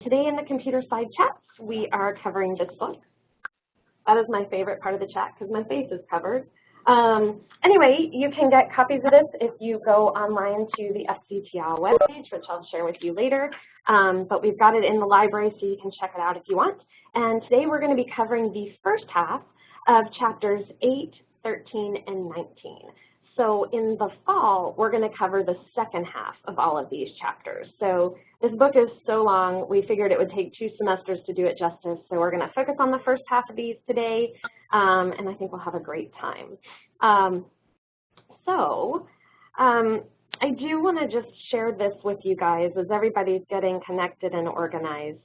Today in the Computerside chats, we are covering this book. That is my favorite part of the chat because my face is covered. Anyway, you can get copies of this if you go online to the FCTL webpage, which I'll share with you later. But we've got it in the library, so you can check it out if you want. And today we're going to be covering the first half of chapters 8, 13, and 19. So in the fall, we're going to cover the second half of all of these chapters. So this book is so long, we figured it would take 2 semesters to do it justice. So we're going to focus on the first half of these today, and I think we'll have a great time. I do want to just share this with you guys as everybody's getting connected and organized.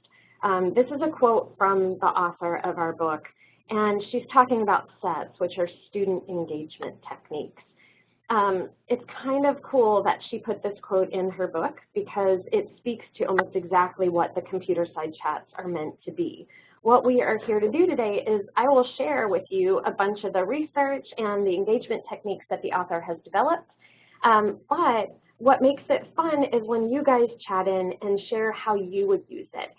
This is a quote from the author of our book, and she's talking about SETs, which are student engagement techniques. It's kind of cool that she put this quote in her book because it speaks to almost exactly what the Computerside chats are meant to be. What we are here to do today is I will share with you a bunch of the research and the engagement techniques that the author has developed. But what makes it fun is when you guys chat in and share how you would use it.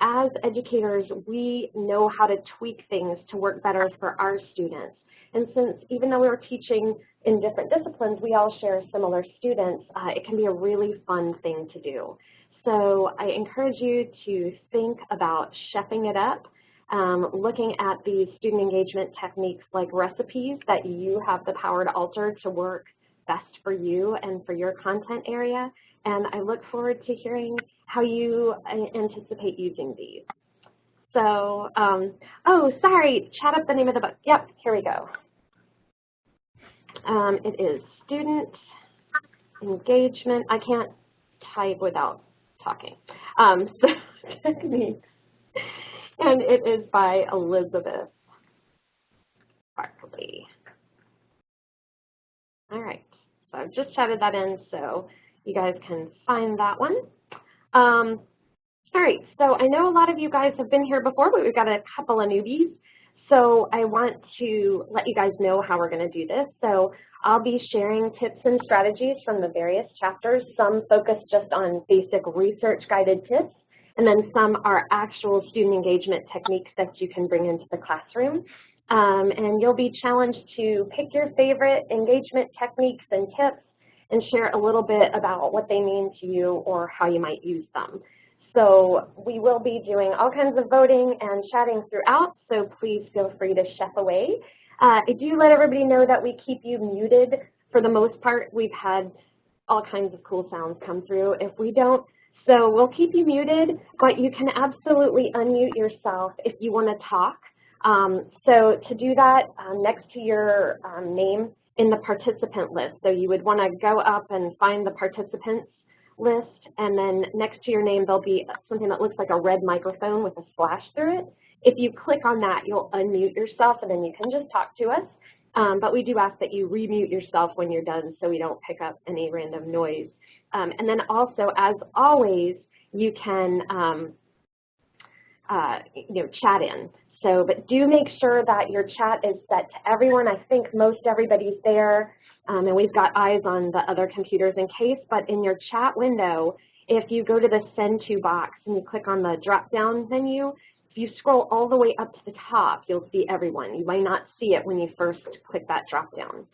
As educators, we know how to tweak things to work better for our students. And since even though we're teaching in different disciplines, we all share similar students, it can be a really fun thing to do. So I encourage you to think about chefing it up, looking at these student engagement techniques like recipes that you have the power to alter to work best for you and for your content area. And I look forward to hearing how you anticipate using these. So, oh, sorry, chat up the name of the book. Yep, here we go. It is Student Engagement. I can't type without talking. So techniques, and it is by Elizabeth Barkley. All right, so I've just chatted that in so you guys can find that one. All right, so I know a lot of you guys have been here before, but we've got a couple of newbies. So I want to let you guys know how we're going to do this. So I'll be sharing tips and strategies from the various chapters. Some focus just on basic research-guided tips, and then some are actual student engagement techniques that you can bring into the classroom. And you'll be challenged to pick your favorite engagement techniques and tips and share a little bit about what they mean to you or how you might use them. So we will be doing all kinds of voting and chatting throughout, so please feel free to chef away. I do let everybody know that we keep you muted for the most part. We've had all kinds of cool sounds come through. If we don't, so we'll keep you muted, but you can absolutely unmute yourself if you want to talk. So to do that, next to your name in the participant list, so you would want to go up and find the participants list, and then next to your name there'll be something that looks like a red microphone with a slash through it. If you click on that, you'll unmute yourself and then you can just talk to us. But we do ask that you remute yourself when you're done so we don't pick up any random noise. And then also, as always, you can chat in. So, but do make sure that your chat is set to everyone. I think most everybody's there. And we've got eyes on the other computers in case, but in your chat window, if you go to the send to box and you click on the drop down menu, if you scroll all the way up to the top, you'll see everyone. You might not see it when you first click that drop down.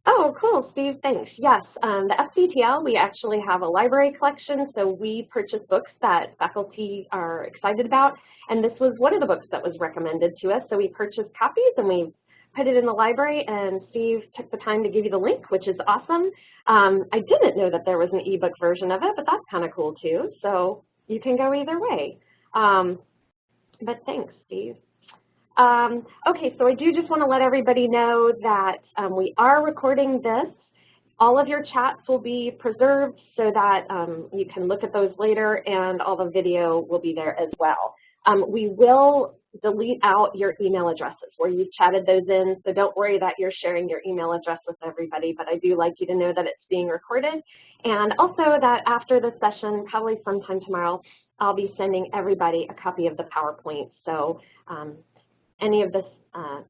Oh, cool, Steve, thanks. Yes, the FCTL, we actually have a library collection, so we purchase books that faculty are excited about, and this was one of the books that was recommended to us, so we purchased copies and we put it in the library, and Steve took the time to give you the link, which is awesome. I didn't know that there was an ebook version of it, but that's kind of cool too. So you can go either way. But thanks, Steve. Okay, so I do just want to let everybody know that we are recording this. All of your chats will be preserved so that you can look at those later, and all the video will be there as well. We will delete out your email addresses where you've chatted those in, so don't worry that you're sharing your email address with everybody, but I do like you to know that it's being recorded. And also that after the session, probably sometime tomorrow, I'll be sending everybody a copy of the PowerPoint. So any of the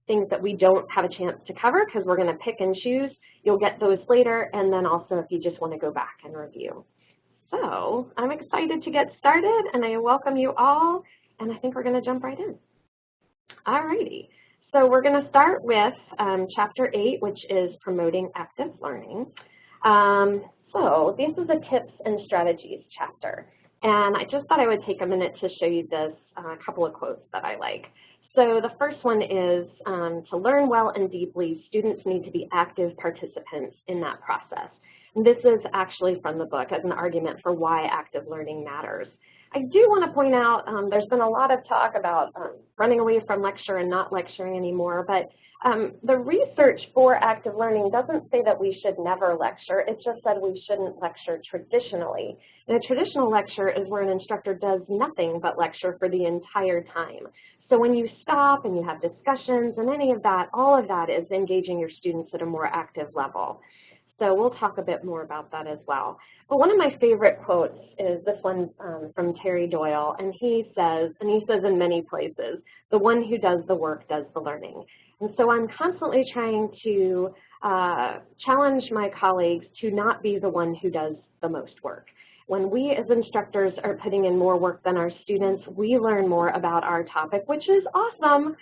things that we don't have a chance to cover, because we're going to pick and choose, you'll get those later, and then also if you just want to go back and review. So I'm excited to get started, and I welcome you all, and I think we're going to jump right in. All righty. So we're going to start with Chapter 8, which is Promoting Active Learning. So this is a Tips and Strategies chapter, and I just thought I would take a minute to show you this couple of quotes that I like. So the first one is, to learn well and deeply, students need to be active participants in that process. And this is actually from the book as an argument for why active learning matters. I do want to point out there's been a lot of talk about running away from lecture and not lecturing anymore, but the research for active learning doesn't say that we should never lecture. It just said we shouldn't lecture traditionally. And a traditional lecture is where an instructor does nothing but lecture for the entire time. So when you stop and you have discussions and any of that, all of that is engaging your students at a more active level. So we'll talk a bit more about that as well. But one of my favorite quotes is this one from Terry Doyle, and he says in many places, the one who does the work does the learning. And so I'm constantly trying to challenge my colleagues to not be the one who does the most work. When we as instructors are putting in more work than our students, we learn more about our topic, which is awesome.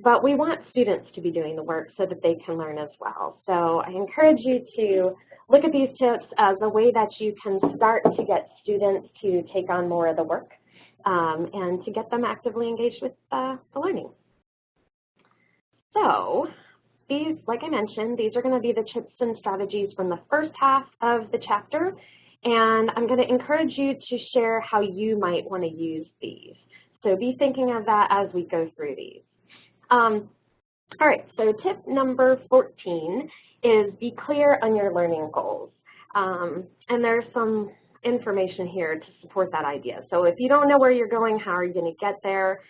But we want students to be doing the work so that they can learn as well. So I encourage you to look at these tips as a way that you can start to get students to take on more of the work and to get them actively engaged with the learning. So these, like I mentioned, these are going to be the tips and strategies from the first half of the chapter. And I'm going to encourage you to share how you might want to use these. So be thinking of that as we go through these. All right, so tip number 14 is be clear on your learning goals. And there's some information here to support that idea. So if you don't know where you're going, how are you going to get there?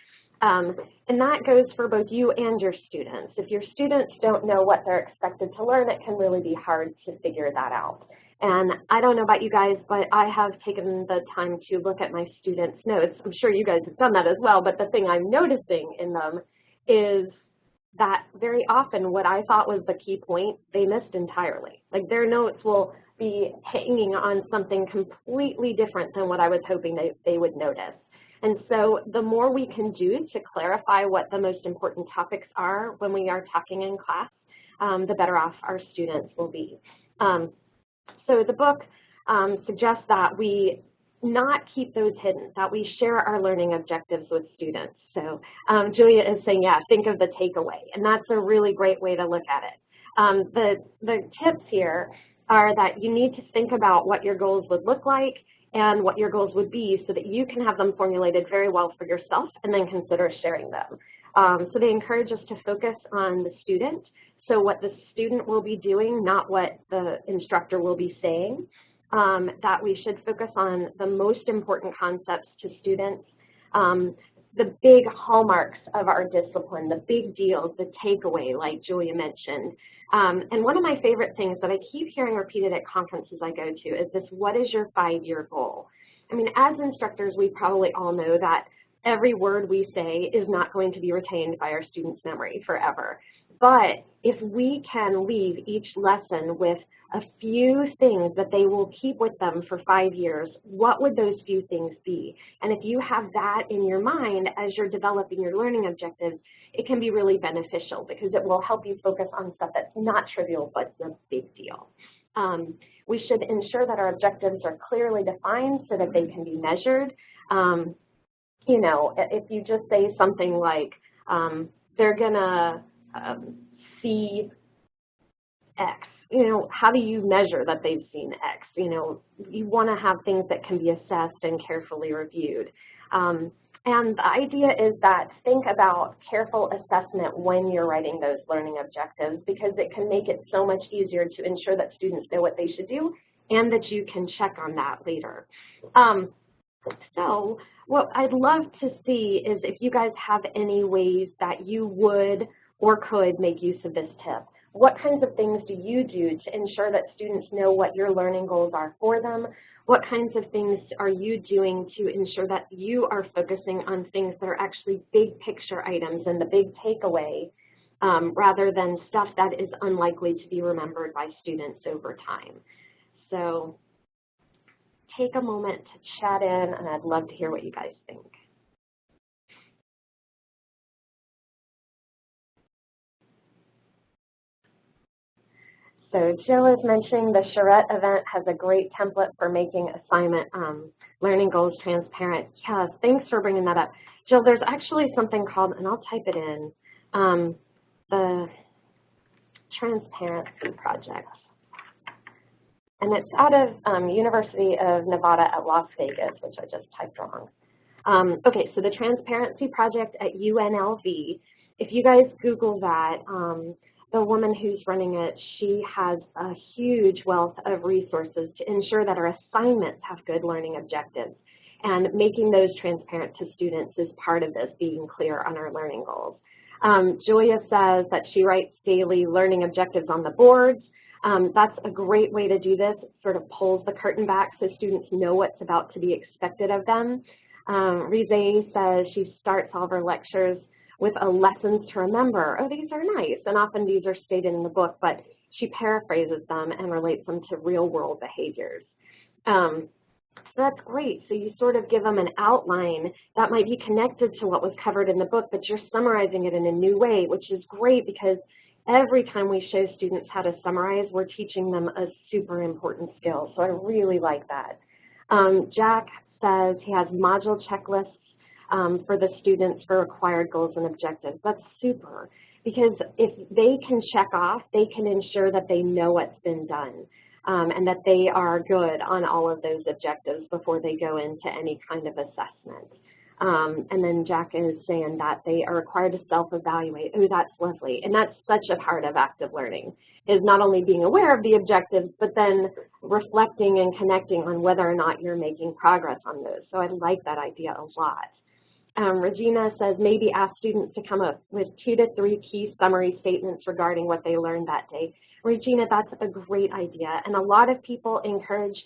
And that goes for both you and your students. If your students don't know what they're expected to learn, it can really be hard to figure that out. And I don't know about you guys, but I have taken the time to look at my students' notes. I'm sure you guys have done that as well, but the thing I'm noticing in them is that very often what I thought was the key point, they missed entirely. Like their notes will be hanging on something completely different than what I was hoping they would notice. And so the more we can do to clarify what the most important topics are when we are talking in class, the better off our students will be. So the book suggests that we not keep those hidden, that we share our learning objectives with students. So Julia is saying, yeah, think of the takeaway, and that's a really great way to look at it. The tips here are that you need to think about what your goals would look like and what your goals would be so that you can have them formulated very well for yourself and then consider sharing them. So they encourage us to focus on the student, so what the student will be doing, not what the instructor will be saying. That we should focus on the most important concepts to students, the big hallmarks of our discipline, the big deals, the takeaway, like Julia mentioned. And one of my favorite things that I keep hearing repeated at conferences I go to is this: what is your 5-year goal? I mean, as instructors, we probably all know that every word we say is not going to be retained by our students' memory forever. But if we can leave each lesson with a few things that they will keep with them for 5 years, what would those few things be? And if you have that in your mind as you're developing your learning objectives, it can be really beneficial because it will help you focus on stuff that's not trivial but a big deal. We should ensure that our objectives are clearly defined so that they can be measured. You know, if you just say something like, they're gonna see X, you know, how do you measure that they've seen X? You know, you want to have things that can be assessed and carefully reviewed. And the idea is that think about careful assessment when you're writing those learning objectives, because it can make it so much easier to ensure that students know what they should do and that you can check on that later. So what I'd love to see is if you guys have any ways that you would or could make use of this tip. What kinds of things do you do to ensure that students know what your learning goals are for them? What kinds of things are you doing to ensure that you are focusing on things that are actually big picture items and the big takeaway rather than stuff that is unlikely to be remembered by students over time? So take a moment to chat in, and I'd love to hear what you guys think. So Jill is mentioning the charrette event has a great template for making assignment learning goals transparent. Yeah, thanks for bringing that up. Jill, there's actually something called, and I'll type it in, the Transparency Project. And it's out of University of Nevada at Las Vegas, which I just typed wrong. Okay, so the Transparency Project at UNLV, if you guys Google that, the woman who's running it, she has a huge wealth of resources to ensure that our assignments have good learning objectives. And making those transparent to students is part of this, being clear on our learning goals. Julia says that she writes daily learning objectives on the boards. That's a great way to do this. It sort of pulls the curtain back so students know what's about to be expected of them. Rize says she starts all of her lectures with a lessons to remember. Oh, these are nice. And often these are stated in the book, but she paraphrases them and relates them to real world behaviors. So that's great. So you sort of give them an outline that might be connected to what was covered in the book, but you're summarizing it in a new way, which is great because every time we show students how to summarize, we're teaching them a super important skill. So I really like that. Jack says he has module checklists for the students for required goals and objectives. That's super, because if they can check off, they can ensure that they know what's been done and that they are good on all of those objectives before they go into any kind of assessment. And then Jack is saying that they are required to self-evaluate. Oh, that's lovely. And that's such a part of active learning, is not only being aware of the objectives, but then reflecting and connecting on whether or not you're making progress on those. So I like that idea a lot. Regina says maybe ask students to come up with 2 to 3 key summary statements regarding what they learned that day. Regina, that's a great idea. And a lot of people encourage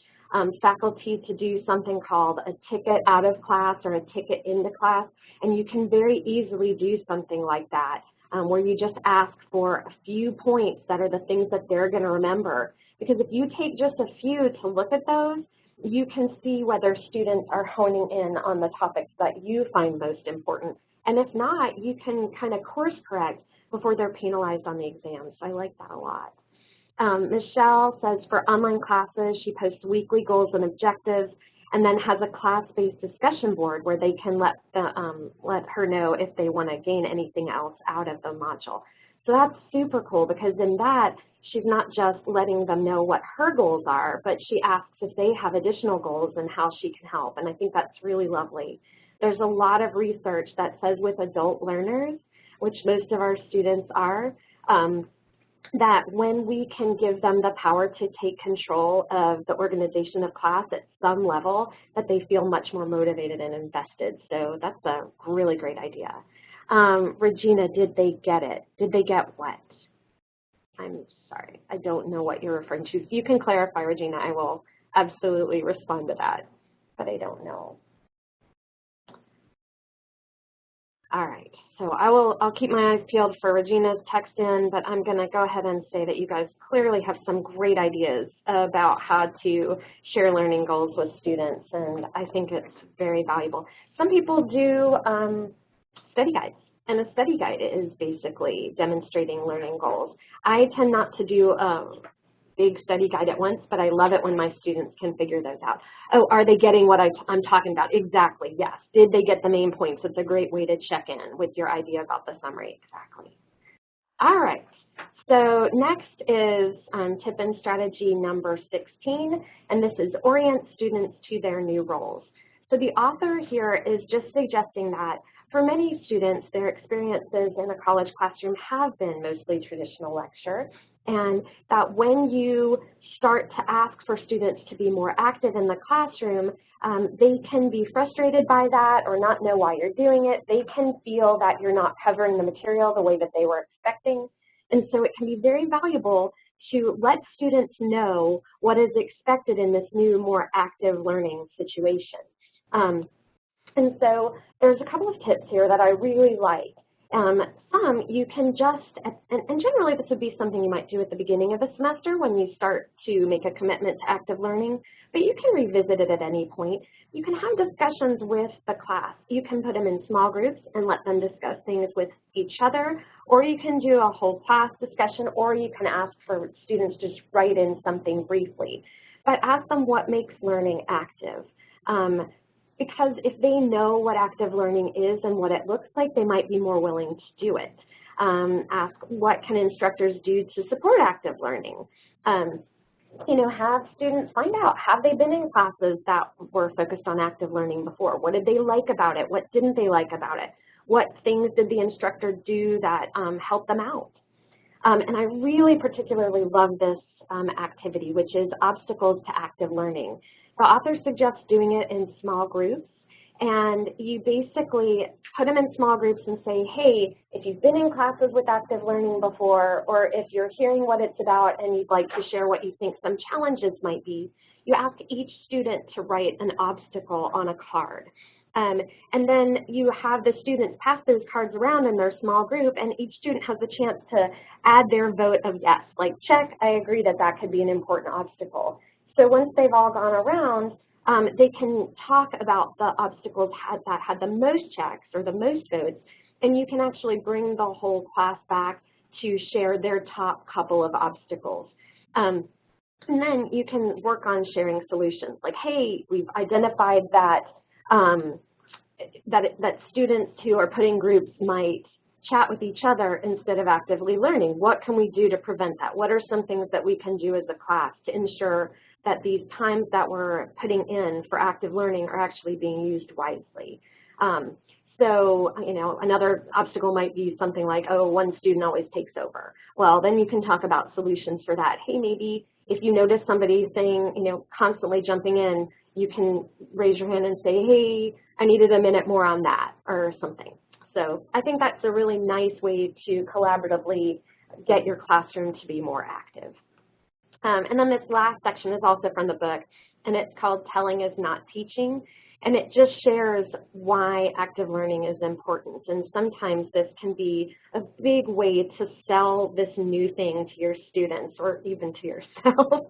faculty to do something called a ticket out of class or a ticket into class. And you can very easily do something like that, where you just ask for a few points that are the things that they're going to remember. Because if you take just a few to look at those, you can see whether students are honing in on the topics that you find most important. And if not, you can kind of course correct before they're penalized on the exam. So I like that a lot. Michelle says for online classes, she posts weekly goals and objectives and then has a class-based discussion board where they can let her know if they want to gain anything else out of the module. So that's super cool because in that, she's not just letting them know what her goals are, but she asks if they have additional goals and how she can help. And I think that's really lovely. There's a lot of research that says with adult learners, which most of our students are, that when we can give them the power to take control of the organization of class at some level, that they feel much more motivated and invested. So that's a really great idea. Regina, did they get it? Did they get what? I'm sorry, I don't know what you're referring to. If you can clarify, Regina, I will absolutely respond to that, but I don't know. All right, so I'll keep my eyes peeled for Regina's text in, but I'm going to go ahead and say that you guys clearly have some great ideas about how to share learning goals with students, and I think it's very valuable. Some people do study guides, and a study guide is basically demonstrating learning goals. I tend not to do a big study guide at once, but I love it when my students can figure those out. Oh, are they getting what I'm talking about? Exactly, yes. Did they get the main points? It's a great way to check in with your idea about the summary. Exactly. All right, so next is tip and strategy number 16, and this is orient students to their new roles. So the author here is just suggesting that for many students, their experiences in a college classroom have been mostly traditional lecture, and that when you start to ask for students to be more active in the classroom, they can be frustrated by that or not know why you're doing it. They can feel that you're not covering the material the way that they were expecting. And so it can be very valuable to let students know what is expected in this new, more active learning situation. And so there's a couple of tips here that I really like. Some you can just, and generally this would be something you might do at the beginning of the semester when you start to make a commitment to active learning, but you can revisit it at any point. You can have discussions with the class. You can put them in small groups and let them discuss things with each other, or you can do a whole class discussion, or you can ask for students to just write in something briefly. But ask them what makes learning active. Because if they know what active learning is and what it looks like, they might be more willing to do it. Ask what can instructors do to support active learning. Have students find out, have they been in classes that were focused on active learning before? What did they like about it? What didn't they like about it? What things did the instructor do that helped them out? And I really particularly love this activity, which is obstacles to active learning. The author suggests doing it in small groups, and you basically put them in small groups and say, hey, if you've been in classes with active learning before, or if you're hearing what it's about and you'd like to share what you think some challenges might be, you ask each student to write an obstacle on a card. And then you have the students pass those cards around in their small group, and each student has a chance to add their vote of yes, like check, I agree that that could be an important obstacle. So once they've all gone around, they can talk about the obstacles that had the most checks or the most votes, and you can actually bring the whole class back to share their top couple of obstacles. And then you can work on sharing solutions, like, hey, we've identified that that students who are put in groups might chat with each other instead of actively learning. What can we do to prevent that? What are some things that we can do as a class to ensure that these times that we're putting in for active learning are actually being used wisely? So, another obstacle might be something like, oh, one student always takes over. Well, then you can talk about solutions for that. Hey, maybe if you notice somebody saying, constantly jumping in, you can raise your hand and say, hey, I needed a minute more on that or something. So I think that's a really nice way to collaboratively get your classroom to be more active. And then this last section is also from the book, and it's called Telling is Not Teaching. And it just shares why active learning is important. And sometimes this can be a big way to sell this new thing to your students or even to yourself.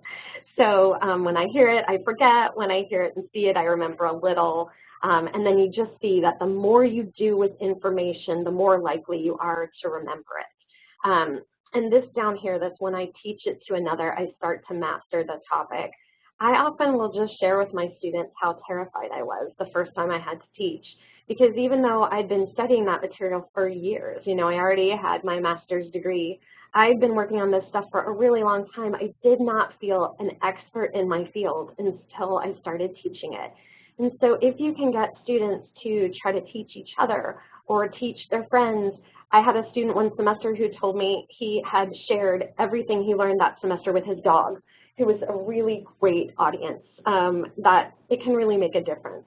So when I hear it, I forget. When I hear it and see it, I remember a little. And then you just see that the more you do with information, the more likely you are to remember it. And this down here, that's when I teach it to another, I start to master the topic. I often will just share with my students how terrified I was the first time I had to teach, because even though I'd been studying that material for years, I already had my master's degree, I'd been working on this stuff for a really long time. I did not feel an expert in my field until I started teaching it. And so if you can get students to try to teach each other or teach their friends, I had a student one semester who told me he had shared everything he learned that semester with his dog, who was a really great audience, that it can really make a difference.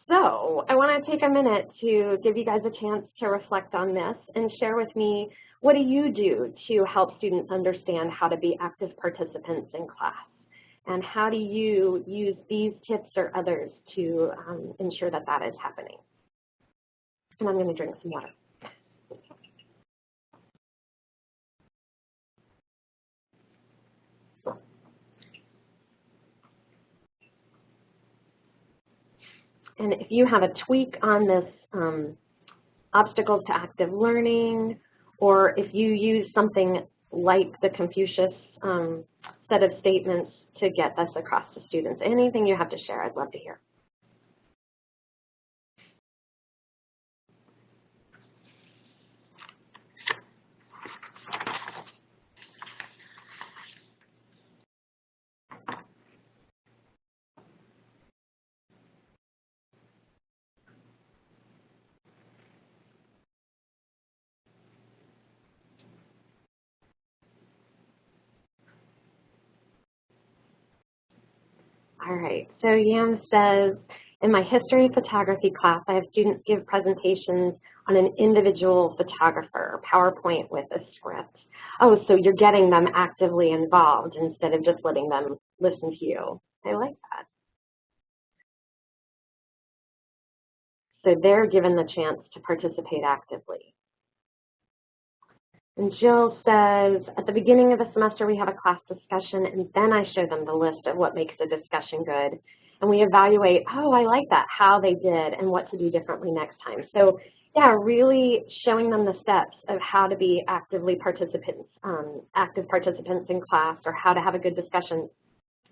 So I want to take a minute to give you guys a chance to reflect on this and share with me, what do you do to help students understand how to be active participants in class? And how do you use these tips or others to ensure that that is happening? And I'm going to drink some water. And if you have a tweak on this obstacles to active learning, or if you use something like the Confucius set of statements to get this across to students, anything you have to share, I'd love to hear. All right, so Yam says, in my history photography class, I have students give presentations on an individual photographer, PowerPoint with a script. Oh, so you're getting them actively involved instead of just letting them listen to you. I like that. So they're given the chance to participate actively. And Jill says, at the beginning of the semester, we have a class discussion, and then I show them the list of what makes a discussion good. And we evaluate, oh, I like that, how they did, and what to do differently next time. So yeah, really showing them the steps of how to be active participants in class, or how to have a good discussion,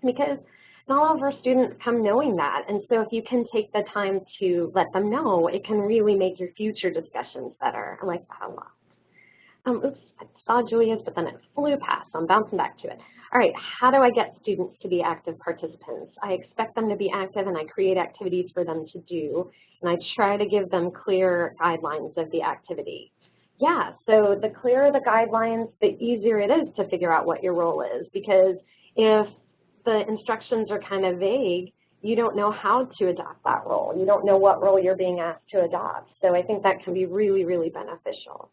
because not all of our students come knowing that. And so if you can take the time to let them know, it can really make your future discussions better. I like that a lot. Oops, I saw Julia's, but then it flew past, so I'm bouncing back to it. All right, how do I get students to be active participants? I expect them to be active, and I create activities for them to do, and I try to give them clear guidelines of the activity. Yeah, so the clearer the guidelines, the easier it is to figure out what your role is, because if the instructions are kind of vague, you don't know how to adopt that role. You don't know what role you're being asked to adopt. So I think that can be really, really beneficial.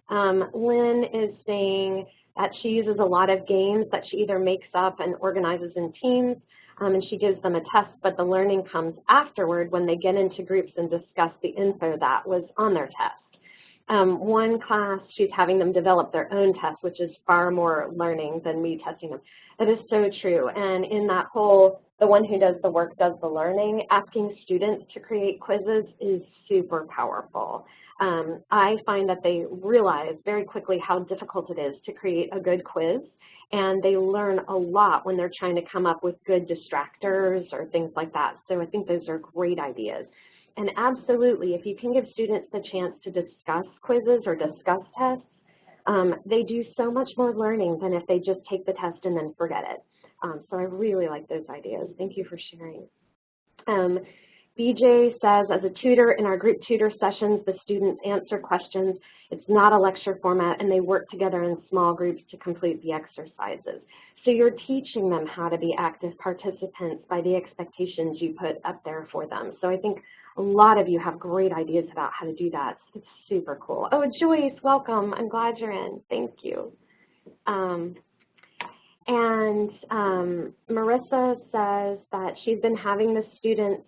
Lynn is saying that she uses a lot of games that she either makes up and organizes in teams, and she gives them a test, but the learning comes afterward when they get into groups and discuss the info that was on their test. One class, she's having them develop their own test, which is far more learning than me testing them. That is so true. And in that whole, the one who does the work does the learning, asking students to create quizzes is super powerful. I find that they realize very quickly how difficult it is to create a good quiz, and they learn a lot when they're trying to come up with good distractors or things like that. So I think those are great ideas. And absolutely, if you can give students the chance to discuss quizzes or discuss tests, they do so much more learning than if they just take the test and then forget it. So I really like those ideas. Thank you for sharing. BJ says, as a tutor in our group tutor sessions, the students answer questions. It's not a lecture format, and they work together in small groups to complete the exercises. So you're teaching them how to be active participants by the expectations you put up there for them. So I think a lot of you have great ideas about how to do that. It's super cool. Oh, Joyce, welcome. I'm glad you're in. Thank you. Marissa says that she's been having the students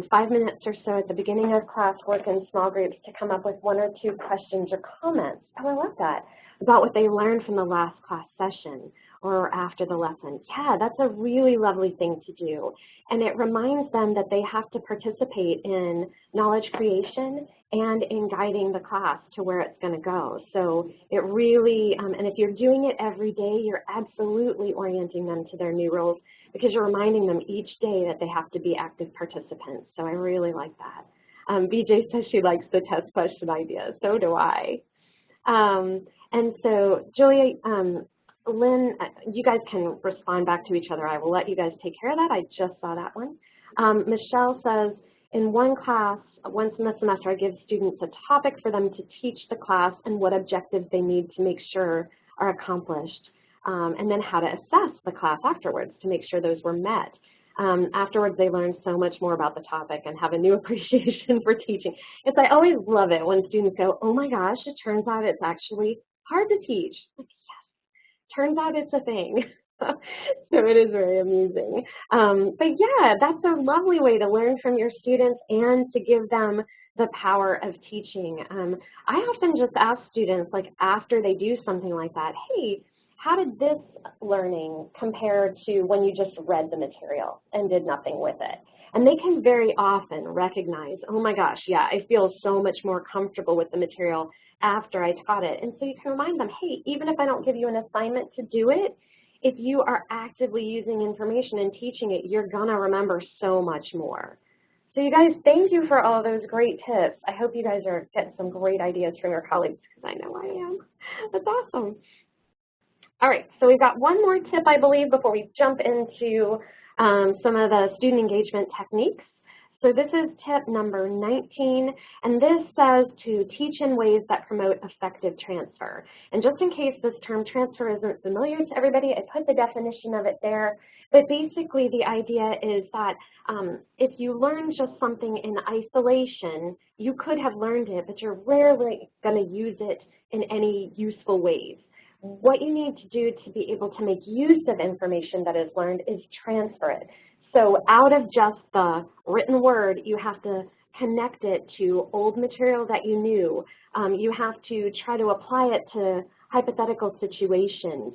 5 minutes or so at the beginning of class work in small groups to come up with 1 or 2 questions or comments. Oh, I love that. About what they learned from the last class session or after the lesson. Yeah, that's a really lovely thing to do. And it reminds them that they have to participate in knowledge creation and in guiding the class to where it's going to go. So it really, and if you're doing it every day, you're absolutely orienting them to their new roles, because you're reminding them each day that they have to be active participants. So I really like that. BJ says she likes the test question idea. So do I. And so Julia, Lynn, you guys can respond back to each other. I will let you guys take care of that. I just saw that one. Michelle says, in one class, once in the semester, I give students a topic for them to teach the class and what objectives they need to make sure are accomplished, and then how to assess the class afterwards to make sure those were met. Afterwards, they learn so much more about the topic and have a new appreciation for teaching. I always love it when students go, oh my gosh, it turns out it's actually hard to teach. Like, yes, turns out it's a thing. So it is very amusing. But yeah, that's a lovely way to learn from your students and to give them the power of teaching. I often just ask students, like after they do something like that, hey, how did this learning compare to when you just read the material and did nothing with it? And they can very often recognize, oh my gosh, yeah, I feel so much more comfortable with the material after I taught it. And so you can remind them, hey, even if I don't give you an assignment to do it, if you are actively using information and teaching it, you're gonna remember so much more. So you guys, thank you for all those great tips. I hope you guys are getting some great ideas from your colleagues, because I know I am. That's awesome. All right, so we've got one more tip, I believe, before we jump into some of the student engagement techniques. So this is tip number 19, and this says to teach in ways that promote effective transfer. And just in case this term transfer isn't familiar to everybody, I put the definition of it there. But basically the idea is that if you learn just something in isolation, you could have learned it, but you're rarely going to use it in any useful ways. What you need to do to be able to make use of information that is learned is transfer it. So out of just the written word, you have to connect it to old material that you knew. You have to try to apply it to hypothetical situations.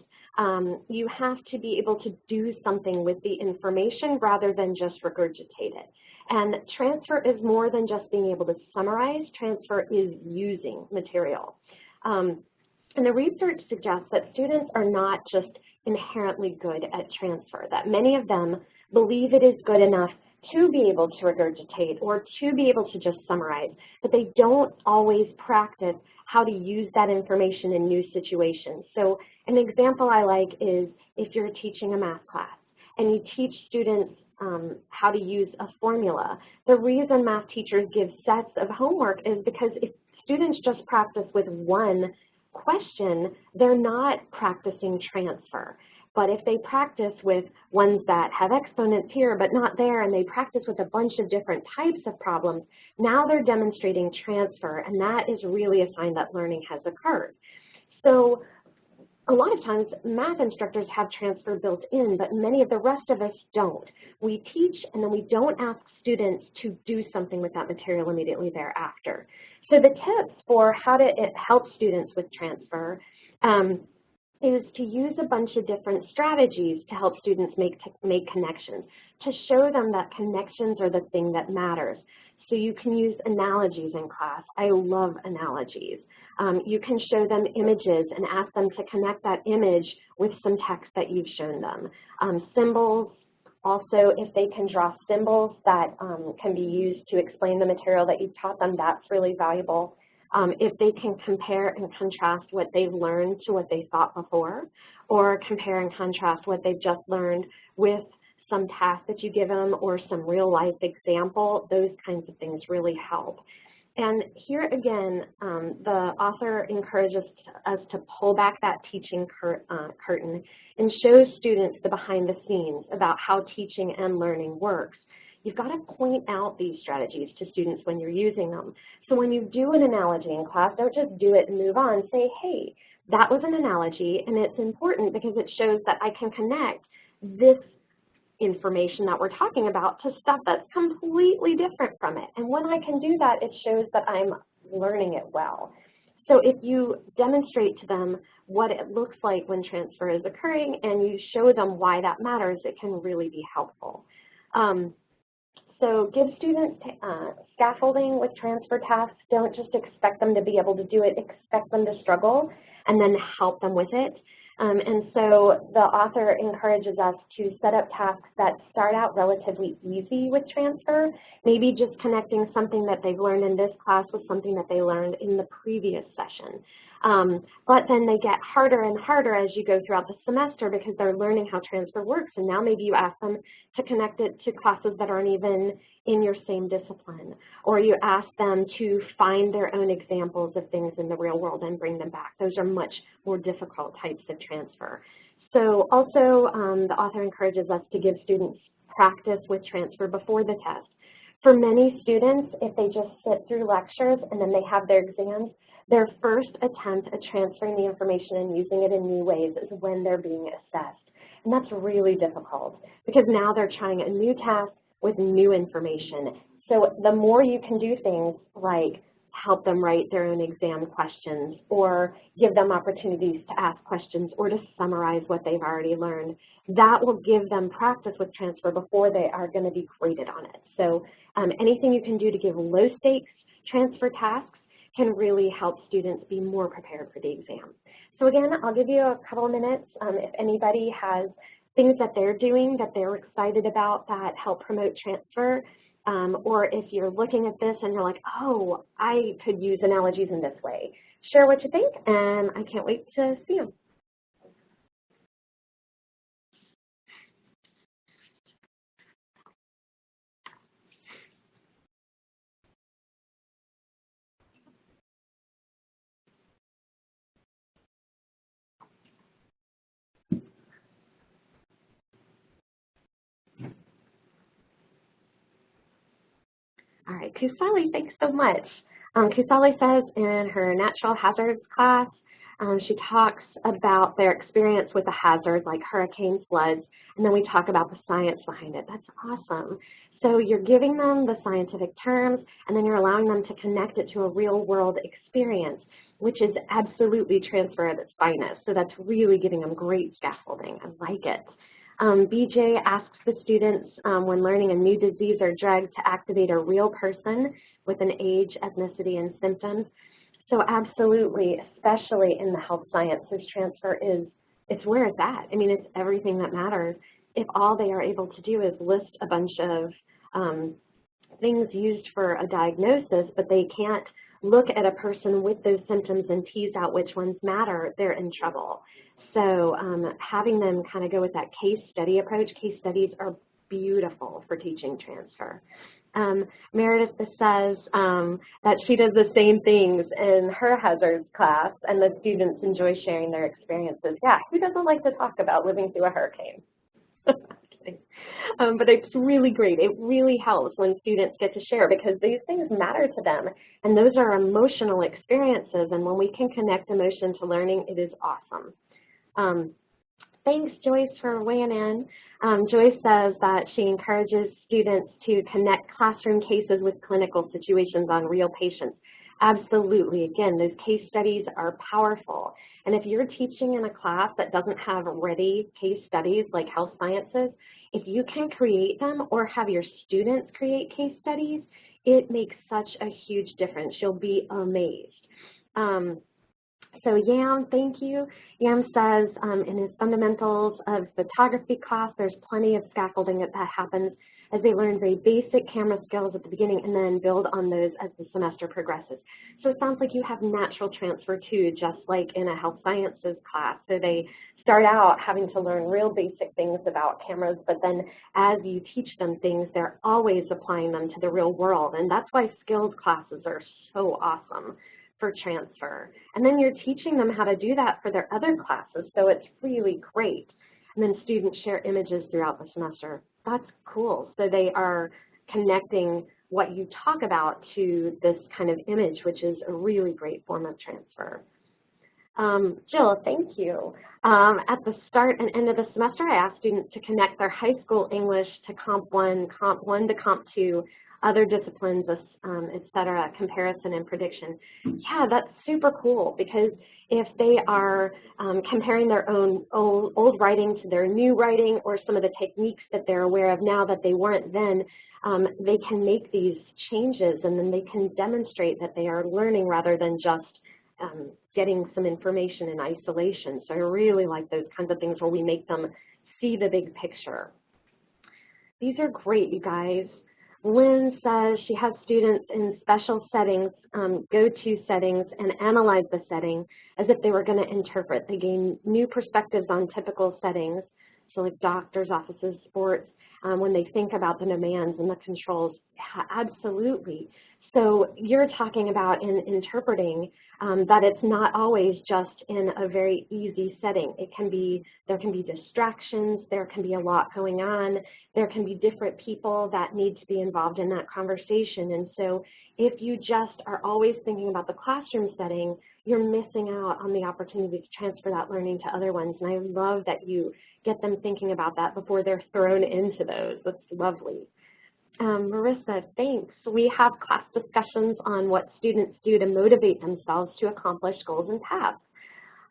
You have to be able to do something with the information rather than just regurgitate it. And transfer is more than just being able to summarize. Transfer is using material. And the research suggests that students are not just inherently good at transfer, that many of them believe it is good enough to be able to regurgitate or to be able to just summarize, but they don't always practice how to use that information in new situations. So an example I like is if you're teaching a math class and you teach students how to use a formula. The reason math teachers give sets of homework is because if students just practice with one question, they're not practicing transfer. But if they practice with ones that have exponents here but not there, and they practice with a bunch of different types of problems, now they're demonstrating transfer, and that is really a sign that learning has occurred. So a lot of times, math instructors have transfer built in, but many of the rest of us don't. We teach, and then we don't ask students to do something with that material immediately thereafter. So the tips for how to help students with transfer is to use a bunch of different strategies to help students make connections, to show them that connections are the thing that matters. So you can use analogies in class. I love analogies. You can show them images and ask them to connect that image with some text that you've shown them. Symbols, also if they can draw symbols that can be used to explain the material that you've taught them, that's really valuable. If they can compare and contrast what they've learned to what they thought before, or compare and contrast what they've just learned with some task that you give them or some real life example, those kinds of things really help. And here again, the author encourages us to pull back that teaching curtain and show students the behind the scenes about how teaching and learning works. You've got to point out these strategies to students when you're using them. So when you do an analogy in class, don't just do it and move on. Say, hey, that was an analogy, and it's important because it shows that I can connect this information that we're talking about to stuff that's completely different from it. And when I can do that, it shows that I'm learning it well. So if you demonstrate to them what it looks like when transfer is occurring and you show them why that matters, it can really be helpful. So give students scaffolding with transfer tasks. Don't just expect them to be able to do it, expect them to struggle and then help them with it. And so the author encourages us to set up tasks that start out relatively easy with transfer, maybe just connecting something that they've learned in this class with something that they learned in the previous session. But then they get harder and harder as you go throughout the semester because they're learning how transfer works, and now maybe you ask them to connect it to classes that aren't even in your same discipline, or you ask them to find their own examples of things in the real world and bring them back. Those are much more difficult types of transfer. So also the author encourages us to give students practice with transfer before the test. For many students, if they just sit through lectures and then they have their exams, their first attempt at transferring the information and using it in new ways is when they're being assessed. And that's really difficult because now they're trying a new task with new information. So the more you can do things like help them write their own exam questions or give them opportunities to ask questions or to summarize what they've already learned, that will give them practice with transfer before they are going to be graded on it. So anything you can do to give low stakes transfer tasks can really help students be more prepared for the exam. So again, I'll give you a couple of minutes. If anybody has things that they're doing that they're excited about that help promote transfer, or if you're looking at this and you're like, oh, I could use analogies in this way, share what you think, and I can't wait to see them. All right, Kusali, thanks so much. Kusali says in her natural hazards class, She talks about their experience with a hazard like hurricanes, floods, and then we talk about the science behind it. That's awesome. So you're giving them the scientific terms, and then you're allowing them to connect it to a real-world experience, which is absolutely transfer at its finest. So that's really giving them great scaffolding. I like it. BJ asks the students when learning a new disease or drug to activate a real person with an age, ethnicity, and symptoms. So absolutely, especially in the health sciences, transfer it's where it's at. I mean, it's everything that matters. If all they are able to do is list a bunch of things used for a diagnosis, but they can't look at a person with those symptoms and tease out which ones matter, they're in trouble. So having them kind of go with that case study approach, case studies are beautiful for teaching transfer. Meredith says that she does the same things in her hazards class, and the students enjoy sharing their experiences. Yeah, who doesn't like to talk about living through a hurricane? But it's really great. It really helps when students get to share because these things matter to them, and those are emotional experiences, and when we can connect emotion to learning, it is awesome. Thanks, Joyce, for weighing in. Joyce says that she encourages students to connect classroom cases with clinical situations on real patients. Absolutely. Again, those case studies are powerful. And if you're teaching in a class that doesn't have ready case studies like health sciences, if you can create them or have your students create case studies, it makes such a huge difference. You'll be amazed. So Yam, thank you. Yam says in his fundamentals of photography class, there's plenty of scaffolding that happens as they learn very basic camera skills at the beginning and then build on those as the semester progresses. So it sounds like you have natural transfer too, just like in a health sciences class. So they start out having to learn real basic things about cameras, but then as you teach them things, they're always applying them to the real world. And that's why skills classes are so awesome for transfer. And then you're teaching them how to do that for their other classes, so it's really great. And then students share images throughout the semester. That's cool. So they are connecting what you talk about to this kind of image, which is a really great form of transfer. Jill, thank you. At the start and end of the semester, I asked students to connect their high school English to Comp 1 to Comp 2, other disciplines, et cetera, comparison and prediction. Yeah, that's super cool because if they are comparing their own old writing to their new writing or some of the techniques that they're aware of now that they weren't then, they can make these changes and then they can demonstrate that they are learning rather than just getting some information in isolation. So I really like those kinds of things where we make them see the big picture. These are great, you guys. Lynn says she has students in special settings, go-to settings, and analyze the setting as if they were going to interpret. They gain new perspectives on typical settings, so like doctors, offices, sports, when they think about the demands and the controls. Absolutely. So you're talking about in interpreting that it's not always just in a very easy setting. It can be, there can be distractions, there can be a lot going on, there can be different people that need to be involved in that conversation. And so if you just are always thinking about the classroom setting, you're missing out on the opportunity to transfer that learning to other ones. And I love that you get them thinking about that before they're thrown into those. That's lovely. Marissa, thanks. We have class discussions on what students do to motivate themselves to accomplish goals and tasks.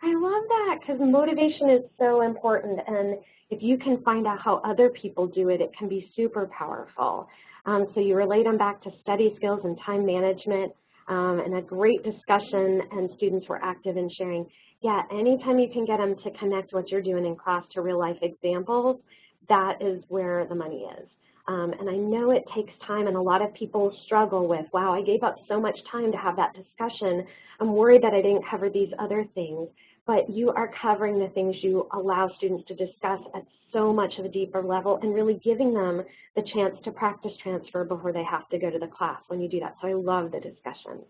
I love that because motivation is so important, and if you can find out how other people do it, it can be super powerful. So you relate them back to study skills and time management, and a great discussion, and students were active in sharing. Yeah, anytime you can get them to connect what you're doing in class to real life examples, that is where the money is. And I know it takes time, and a lot of people struggle with, wow, I gave up so much time to have that discussion. I'm worried that I didn't cover these other things. But you are covering the things you allow students to discuss at so much of a deeper level and really giving them the chance to practice transfer before they have to go to the class when you do that. So I love the discussions.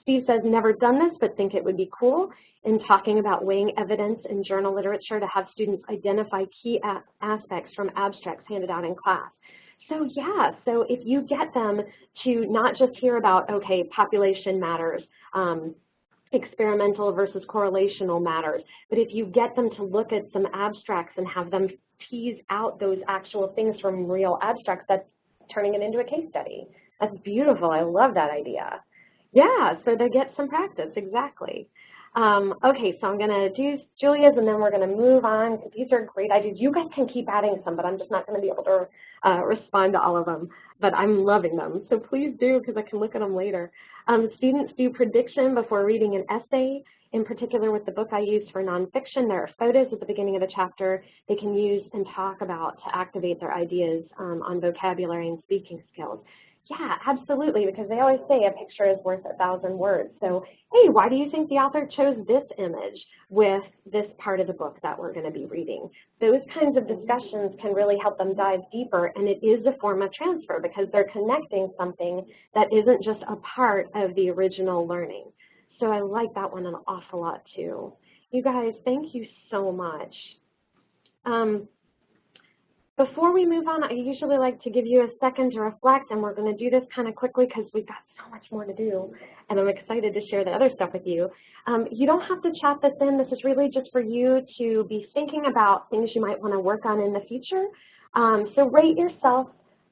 Steve says, never done this, but think it would be cool in talking about weighing evidence in journal literature to have students identify key aspects from abstracts handed out in class. So yeah, so if you get them to not just hear about, okay, population matters, experimental versus correlational matters. But if you get them to look at some abstracts and have them tease out those actual things from real abstracts, that's turning it into a case study. That's beautiful. I love that idea. Yeah, so they get some practice, exactly. Okay, so I'm going to do Julia's, and then we're going to move on. These are great ideas. You guys can keep adding some, but I'm just not going to be able to respond to all of them. But I'm loving them, so please do, because I can look at them later. Students do prediction before reading an essay. In particular, with the book I used for nonfiction, there are photos at the beginning of the chapter they can use and talk about to activate their ideas on vocabulary and speaking skills. Yeah, absolutely, because they always say a picture is worth 1,000 words. So, hey, why do you think the author chose this image with this part of the book that we're going to be reading? Those kinds of discussions can really help them dive deeper, and it is a form of transfer because they're connecting something that isn't just a part of the original learning. So I like that one an awful lot, too. You guys, thank you so much. Before we move on, I usually like to give you a second to reflect, and we're going to do this kind of quickly because we've got so much more to do, and I'm excited to share the other stuff with you. You don't have to chat this in. This is really just for you to be thinking about things you might want to work on in the future. So rate yourself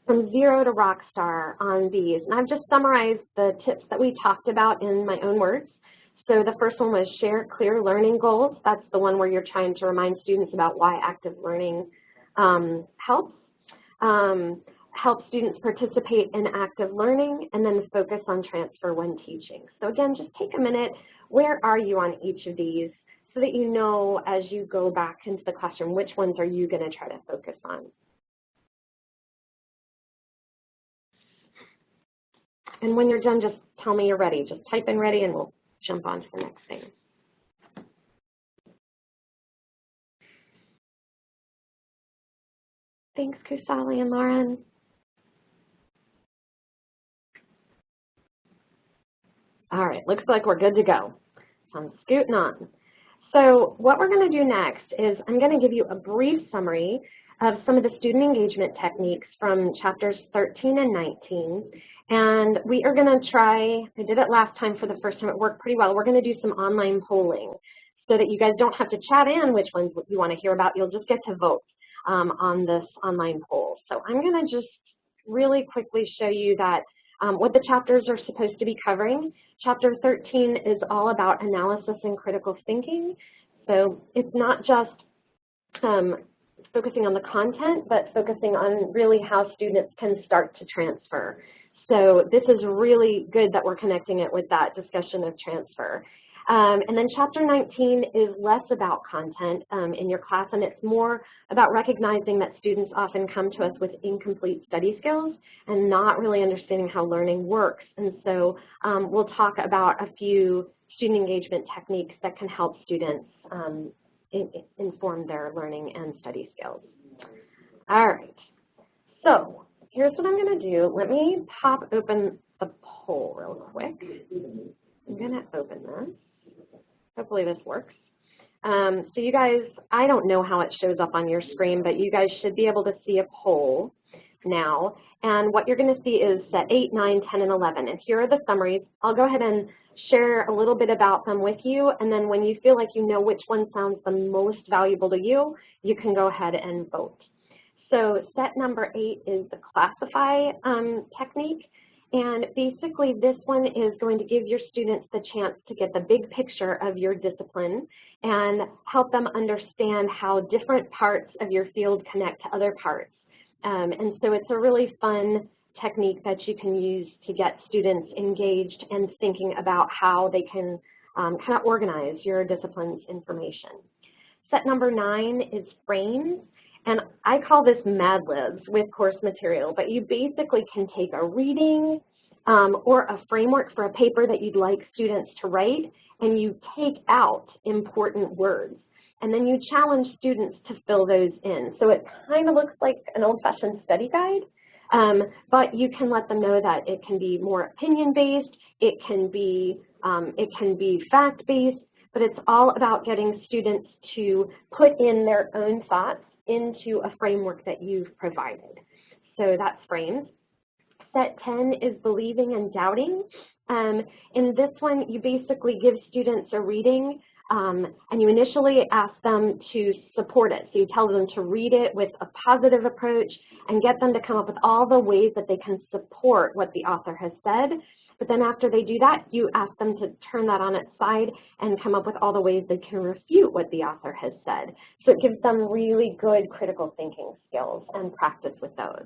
from 0 to rock star on these, and I've just summarized the tips that we talked about in my own words. So the first one was share clear learning goals. That's the one where you're trying to remind students about why active learning helps. Help students participate in active learning, and then focus on transfer when teaching. So again, just take a minute. Where are you on each of these so that you know as you go back into the classroom which ones are you going to try to focus on? And when you're done, just tell me you're ready. Just type in ready and we'll jump on to the next thing. Thanks, Kusali and Lauren. All right, looks like we're good to go. So I'm scooting on. So what we're going to do next is I'm going to give you a brief summary of some of the student engagement techniques from chapters 13 and 19. And we are going to try, I did it last time for the first time, it worked pretty well. We're going to do some online polling so that you guys don't have to chat in which ones you want to hear about. You'll just get to vote on this online poll. So I'm going to just really quickly show you that what the chapters are supposed to be covering. Chapter 13 is all about analysis and critical thinking. So it's not just focusing on the content, but focusing on really how students can start to transfer. So this is really good that we're connecting it with that discussion of transfer. And then chapter 19 is less about content in your class, and it's more about recognizing that students often come to us with incomplete study skills and not really understanding how learning works. And so we'll talk about a few student engagement techniques that can help students inform their learning and study skills. All right, so here's what I'm going to do. Let me pop open the poll real quick. I'm going to open this. Hopefully this works. So you guys, I don't know how it shows up on your screen, but you guys should be able to see a poll now. And what you're going to see is set 8, 9, 10, and 11. And here are the summaries. I'll go ahead and share a little bit about them with you. And then when you feel like you know which one sounds the most valuable to you, you can go ahead and vote. So set number 8 is the classify technique. And basically this one is going to give your students the chance to get the big picture of your discipline and help them understand how different parts of your field connect to other parts. And so it's a really fun technique that you can use to get students engaged and thinking about how they can kind of organize your discipline's information. Set number 9 is frames. And I call this Mad Libs with course material, but you basically can take a reading or a framework for a paper that you'd like students to write, and you take out important words. And then you challenge students to fill those in. So it kind of looks like an old-fashioned study guide, but you can let them know that it can be more opinion-based, it can be fact-based, but it's all about getting students to put in their own thoughts into a framework that you've provided. So that's frames. Set 10 is believing and doubting. In this one, you basically give students a reading, and you initially ask them to support it. So you tell them to read it with a positive approach and get them to come up with all the ways that they can support what the author has said. But then after they do that, you ask them to turn that on its side and come up with all the ways they can refute what the author has said. So it gives them really good critical thinking skills and practice with those.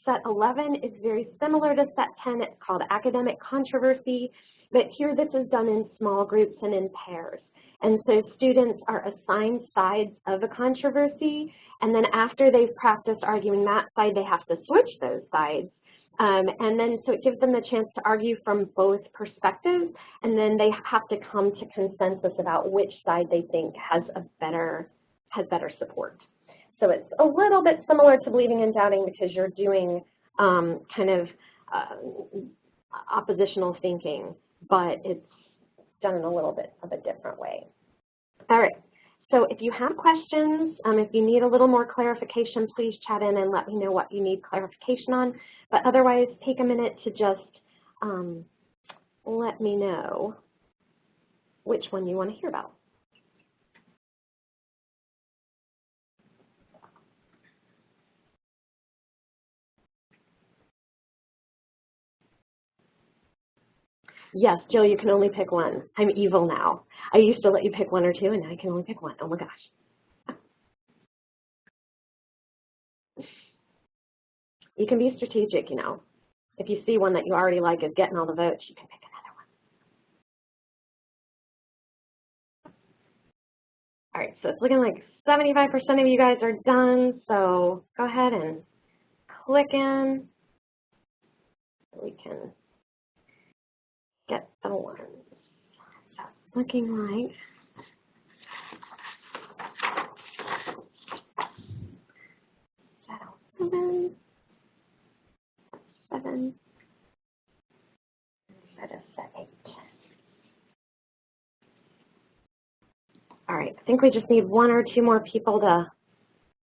Set 11 is very similar to set 10. It's called academic controversy, but here this is done in small groups and in pairs. And so students are assigned sides of a controversy, and then after they've practiced arguing that side, they have to switch those sides. And then so it gives them the chance to argue from both perspectives, and then they have to come to consensus about which side they think has better support. So it's a little bit similar to believing and doubting because you're doing kind of oppositional thinking, but it's done in a little bit of a different way. All right. So if you have questions, if you need a little more clarification, please chat in and let me know what you need clarification on. But otherwise, take a minute to just let me know which one you want to hear about. Yes, Jill, you can only pick one. I'm evil now. I used to let you pick one or two, and now I can only pick one. Oh my gosh. You can be strategic, you know. If you see one that you already like is getting all the votes, you can pick another one. All right, so it's looking like 75% of you guys are done, so go ahead and click in. We can get the ones. So it's looking like seven, instead of set 8. All right, I think we just need 1 or 2 more people to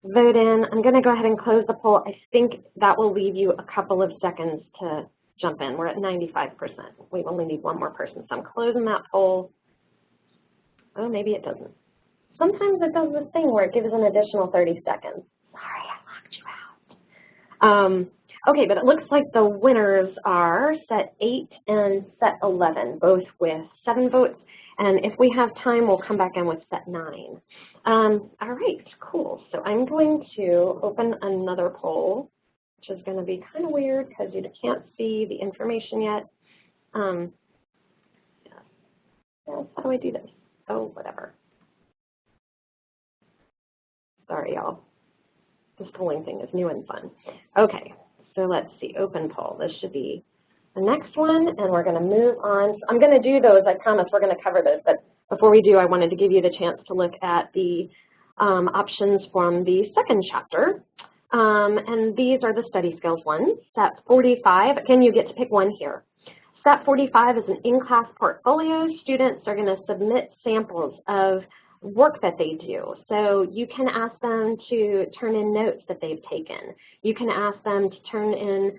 vote in. I'm going to go ahead and close the poll. I think that will leave you a couple of seconds to jump in. We're at 95%. We only need 1 more person, so I'm closing that poll. Oh, maybe it doesn't. Sometimes it does this thing where it gives an additional 30 seconds. Sorry, I locked you out. Okay, but it looks like the winners are set 8 and set 11, both with 7 votes. And if we have time, we'll come back in with set 9. All right, cool. So I'm going to open another poll, which is going to be kind of weird because you can't see the information yet. How do I do this? Oh, whatever. Sorry, y'all. This polling thing is new and fun. Okay, so let's see, open poll. This should be the next one, and we're going to move on. So I'm going to do those. I promise we're going to cover those, but before we do, I wanted to give you the chance to look at the options from the second chapter. And these are the study skills ones. Step 45, again, you get to pick one here. Step 45 is an in-class portfolio. Students are going to submit samples of work that they do. So you can ask them to turn in notes that they've taken. You can ask them to turn in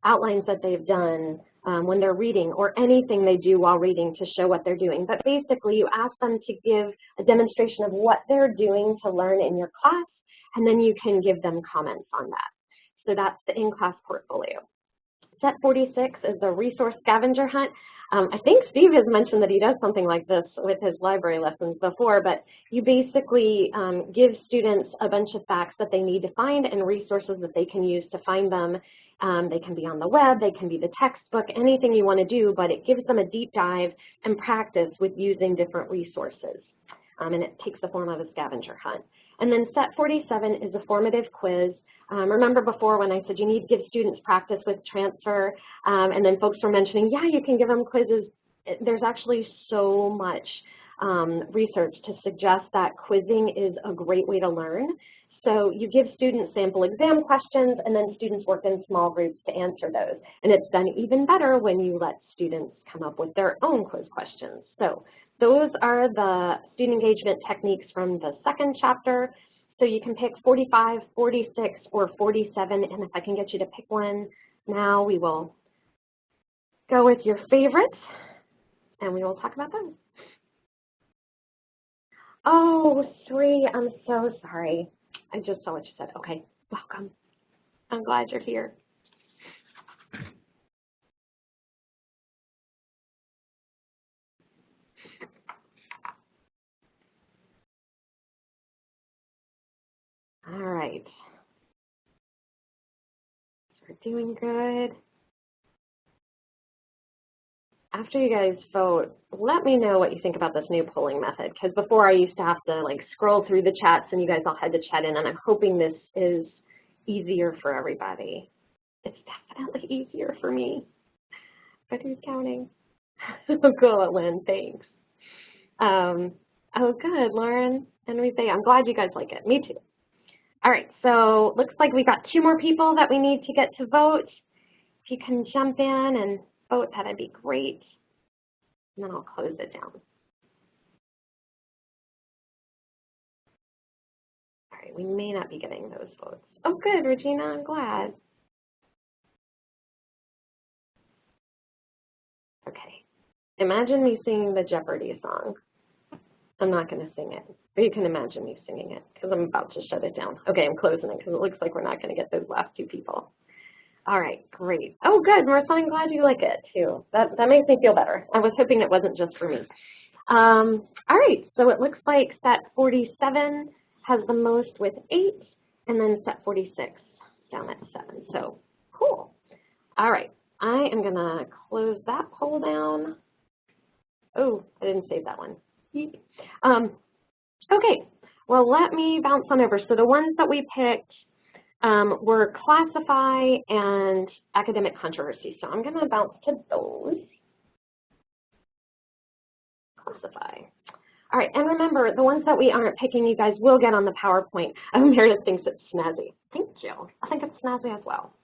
outlines that they've done when they're reading, or anything they do while reading to show what they're doing. But basically, you ask them to give a demonstration of what they're doing to learn in your class, and then you can give them comments on that. So that's the in-class portfolio. Step 46 is the resource scavenger hunt. I think Steve has mentioned that he does something like this with his library lessons before, but you basically give students a bunch of facts that they need to find and resources that they can use to find them. They can be on the web, they can be the textbook, anything you want to do, but it gives them a deep dive and practice with using different resources. And it takes the form of a scavenger hunt. And then step 47 is a formative quiz. Remember before when I said you need to give students practice with transfer, and then folks were mentioning, yeah, you can give them quizzes. There's actually so much research to suggest that quizzing is a great way to learn. So you give students sample exam questions, and then students work in small groups to answer those. And it's done even better when you let students come up with their own quiz questions. So those are the student engagement techniques from the second chapter. So you can pick 45, 46, or 47, and if I can get you to pick one now, we will go with your favorites, and we will talk about those. Oh, 3, I'm so sorry. I just saw what you said. Okay, welcome. I'm glad you're here. All right. We're doing good. After you guys vote, let me know what you think about this new polling method, because before I used to have to like scroll through the chats and you guys all had to chat in, and I'm hoping this is easier for everybody. It's definitely easier for me, but who's counting? Oh, cool, Lynn, thanks. Oh, good, Lauren and Ruthie, I'm glad you guys like it. Me too. All right, so looks like we got 2 more people that we need to get to vote. If you can jump in and vote, that'd be great. And then I'll close it down. All right, we may not be getting those votes. Oh, good, Regina, I'm glad. Okay, imagine me singing the Jeopardy song. I'm not going to sing it, but you can imagine me singing it because I'm about to shut it down. Okay, I'm closing it because it looks like we're not going to get those last 2 people. All right, great. Oh, good, Marissa, I'm glad you like it too. That makes me feel better. I was hoping it wasn't just for me. All right, so it looks like set 47 has the most with 8, and then set 46 down at 7. So cool. All right, I am going to close that poll down. Oh, I didn't save that one. Okay, well, let me bounce on over. So the ones that we picked were classify and academic controversy. So I'm going to bounce to those. Classify. All right, and remember, the ones that we aren't picking, you guys will get on the PowerPoint. Meredith thinks it's snazzy. Thank you. I think it's snazzy as well.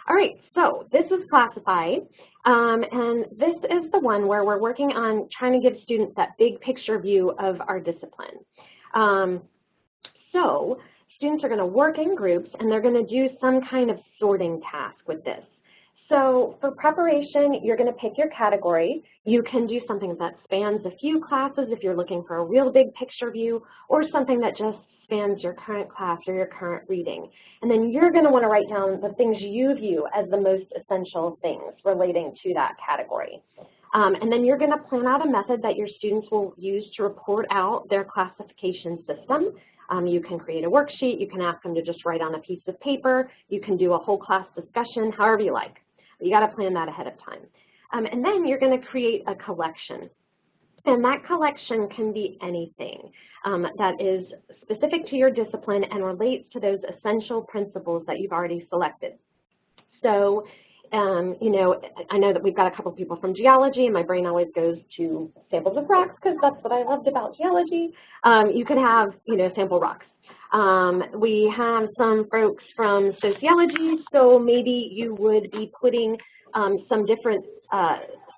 All right, so this is classify, and this is the one where we're working on trying to give students that big picture view of our discipline. So students are going to work in groups, and they're going to do some kind of sorting task with this. So for preparation, you're going to pick your category. You can do something that spans a few classes if you're looking for a real big picture view, or something that just spans your current class or your current reading. And then you're going to want to write down the things you view as the most essential things relating to that category. And then you're going to plan out a method that your students will use to report out their classification system. You can create a worksheet. You can ask them to just write on a piece of paper. You can do a whole class discussion, however you like. You got to plan that ahead of time. And then you're going to create a collection. And that collection can be anything that is specific to your discipline and relates to those essential principles that you've already selected. So, you know, I know that we've got a couple people from geology, and my brain always goes to samples of rocks because that's what I loved about geology. You could have, you know, sample rocks. We have some folks from sociology, so maybe you would be putting some different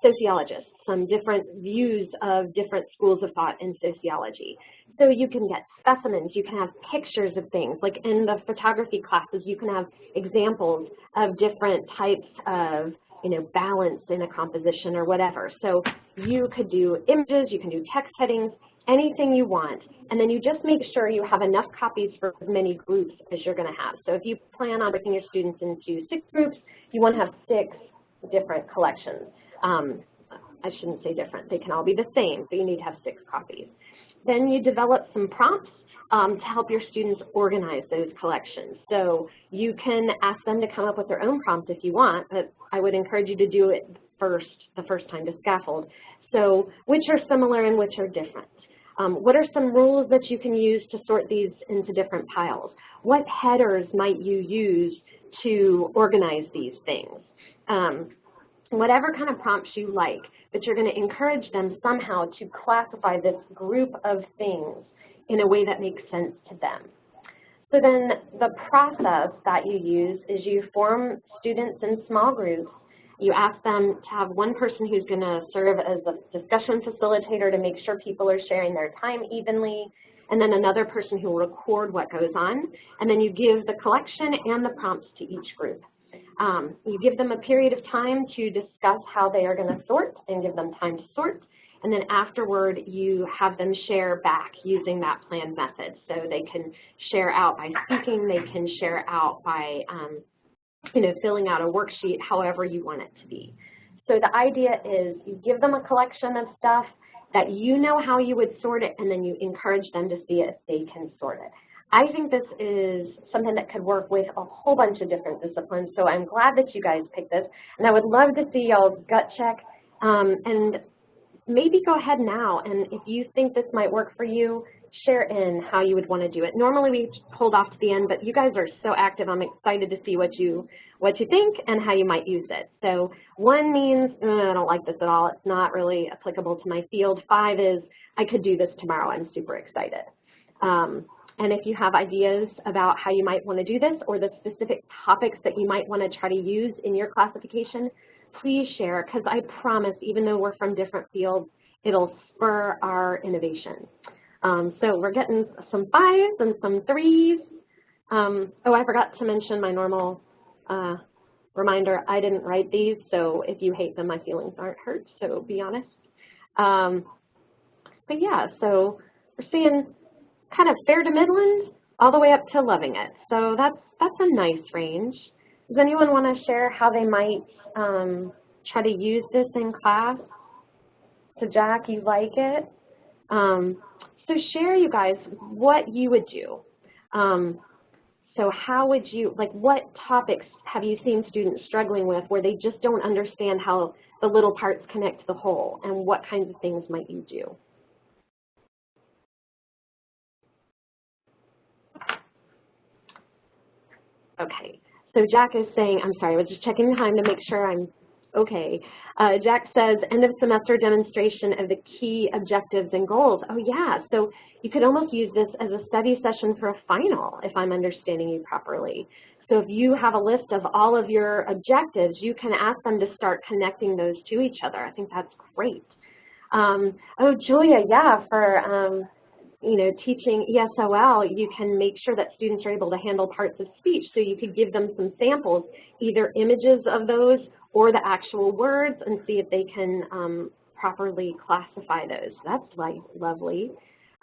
sociologists, some different views of different schools of thought in sociology. So you can get specimens, you can have pictures of things, like in the photography classes, you can have examples of different types of, you know, balance in a composition or whatever. So you could do images, you can do text headings, anything you want, and then you just make sure you have enough copies for as many groups as you're going to have. So if you plan on breaking your students into 6 groups, you want to have 6 different collections. I shouldn't say different, they can all be the same, but you need to have 6 copies. Then you develop some prompts to help your students organize those collections. So you can ask them to come up with their own prompt if you want, but I would encourage you to do it the first time to scaffold. So which are similar and which are different? What are some rules that you can use to sort these into different piles? What headers might you use to organize these things? Whatever kind of prompts you like, but you're going to encourage them somehow to classify this group of things in a way that makes sense to them. So then the process that you use is you form students in small groups. You ask them to have one person who's going to serve as a discussion facilitator to make sure people are sharing their time evenly, and then another person who will record what goes on, and then you give the collection and the prompts to each group. You give them a period of time to discuss how they are going to sort and give them time to sort. And then afterward, you have them share back using that planned method. So they can share out by speaking, they can share out by filling out a worksheet, however you want it to be. So the idea is you give them a collection of stuff that you know how you would sort it, and then you encourage them to see if they can sort it. I think this is something that could work with a whole bunch of different disciplines, so I'm glad that you guys picked this, and I would love to see y'all's gut check, and maybe go ahead now, and if you think this might work for you, share in how you would want to do it. Normally we hold off to the end, but you guys are so active, I'm excited to see what you think and how you might use it. So 1 means, I don't like this at all, it's not really applicable to my field. 5 is, I could do this tomorrow, I'm super excited. And if you have ideas about how you might want to do this or the specific topics that you might want to try to use in your classification, please share, because I promise, even though we're from different fields, it'll spur our innovation. So we're getting some 5s and some 3s. Oh, I forgot to mention my normal reminder, I didn't write these, so if you hate them, my feelings aren't hurt, so be honest. But yeah, so we're seeing kind of fair to midland all the way up to loving it. So that's a nice range. Does anyone want to share how they might try to use this in class? So Jack, you like it? So share, you guys, what you would do. So how would you, like what topics have you seen students struggling with where they just don't understand how the little parts connect to the whole, and what kinds of things might you do? Okay, so Jack is saying, I'm sorry, I was just checking the time to make sure I'm okay. Jack says, end of semester demonstration of the key objectives and goals. Oh yeah, so you could almost use this as a study session for a final, if I'm understanding you properly. So if you have a list of all of your objectives, you can ask them to start connecting those to each other. I think that's great. Oh, Julia, yeah, for teaching ESOL, you can make sure that students are able to handle parts of speech. So you could give them some samples, either images of those or the actual words, and see if they can properly classify those. That's lovely.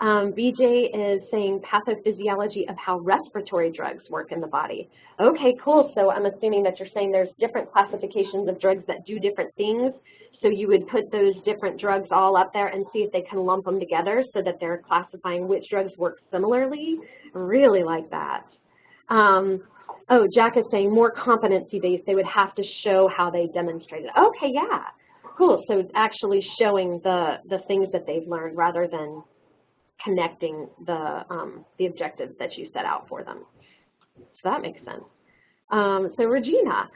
BJ is saying pathophysiology of how respiratory drugs work in the body. Okay, cool. So I'm assuming that you're saying there's different classifications of drugs that do different things. So you would put those different drugs all up there and see if they can lump them together so that they're classifying which drugs work similarly. I really like that. Oh, Jack is saying more competency-based. They would have to show how they demonstrated. Okay, yeah, cool. So it's actually showing the things that they've learned rather than connecting the objectives that you set out for them. So that makes sense. So Regina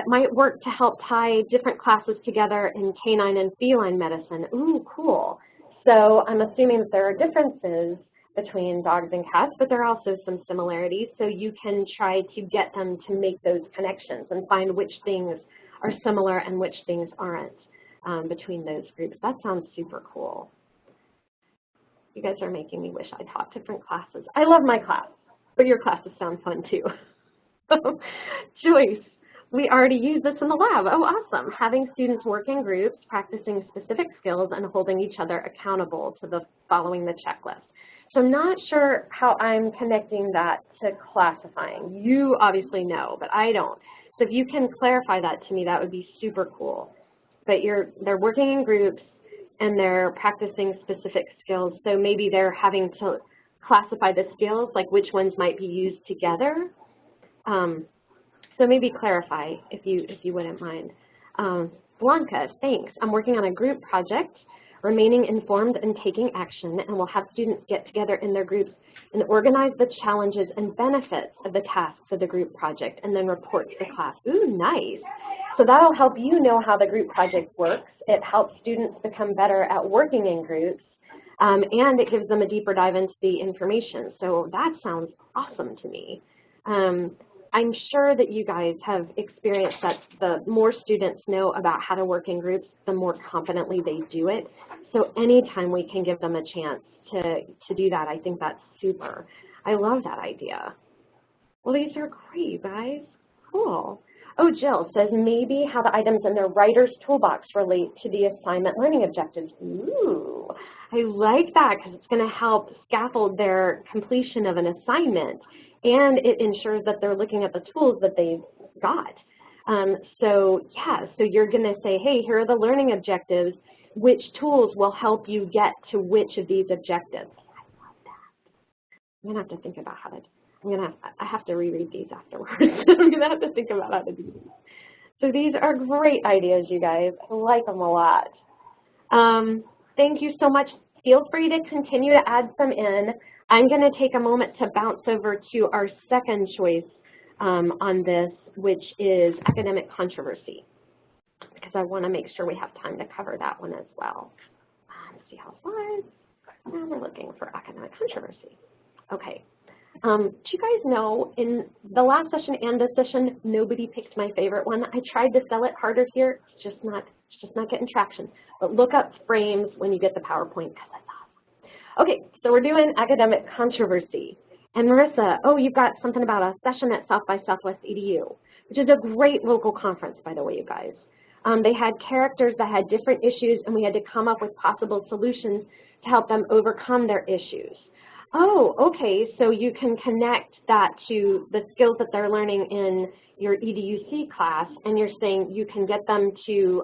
might work to help tie different classes together in canine and feline medicine. Ooh, cool. So I'm assuming that there are differences between dogs and cats, but there are also some similarities. So you can try to get them to make those connections and find which things are similar and which things aren't between those groups. That sounds super cool. You guys are making me wish I taught different classes. I love my class, but your classes sound fun too. Joyce, we already use this in the lab. Oh, awesome. Having students work in groups, practicing specific skills, and holding each other accountable to following the checklist. So I'm not sure how I'm connecting that to classifying. You obviously know, but I don't. So if you can clarify that to me, that would be super cool. But they're working in groups, and they're practicing specific skills. So maybe they're having to classify the skills, like which ones might be used together. So maybe clarify if you wouldn't mind. Blanca, thanks. I'm working on a group project, remaining informed and taking action, and we'll have students get together in their groups and organize the challenges and benefits of the tasks of the group project, and then report to the class. Ooh, nice. So that'll help you know how the group project works. It helps students become better at working in groups, and it gives them a deeper dive into the information. So that sounds awesome to me. I'm sure that you guys have experienced that the more students know about how to work in groups, the more confidently they do it. So anytime we can give them a chance to do that, I think that's super. I love that idea. Well, these are great, you guys. Cool. Oh, Jill says maybe how the items in their writer's toolbox relate to the assignment learning objectives. Ooh, I like that because it's going to help scaffold their completion of an assignment, and it ensures that they're looking at the tools that they've got. So you're going to say, hey, here are the learning objectives. Which tools will help you get to which of these objectives? I love that. I'm going to have to think about how to I have to reread these afterwards. I'm going to have to think about how to do these. So these are great ideas, you guys. I like them a lot. Thank you so much. Feel free to continue to add some in. I'm going to take a moment to bounce over to our second choice on this, which is academic controversy, because I want to make sure we have time to cover that one as well. Let's see how slides. Now we're looking for academic controversy. Okay. Do you guys know, in the last session and this session, nobody picked my favorite one. I tried to sell it harder here. It's just not getting traction. But look up frames when you get the PowerPoint, because that's awesome. Okay, so we're doing academic controversy. And Marissa, oh, you've got something about a session at South by Southwest EDU, which is a great local conference, by the way, you guys. They had characters that had different issues, and we had to come up with possible solutions to help them overcome their issues. Oh, okay, so you can connect that to the skills that they're learning in your EDUC class, and you're saying you can get them to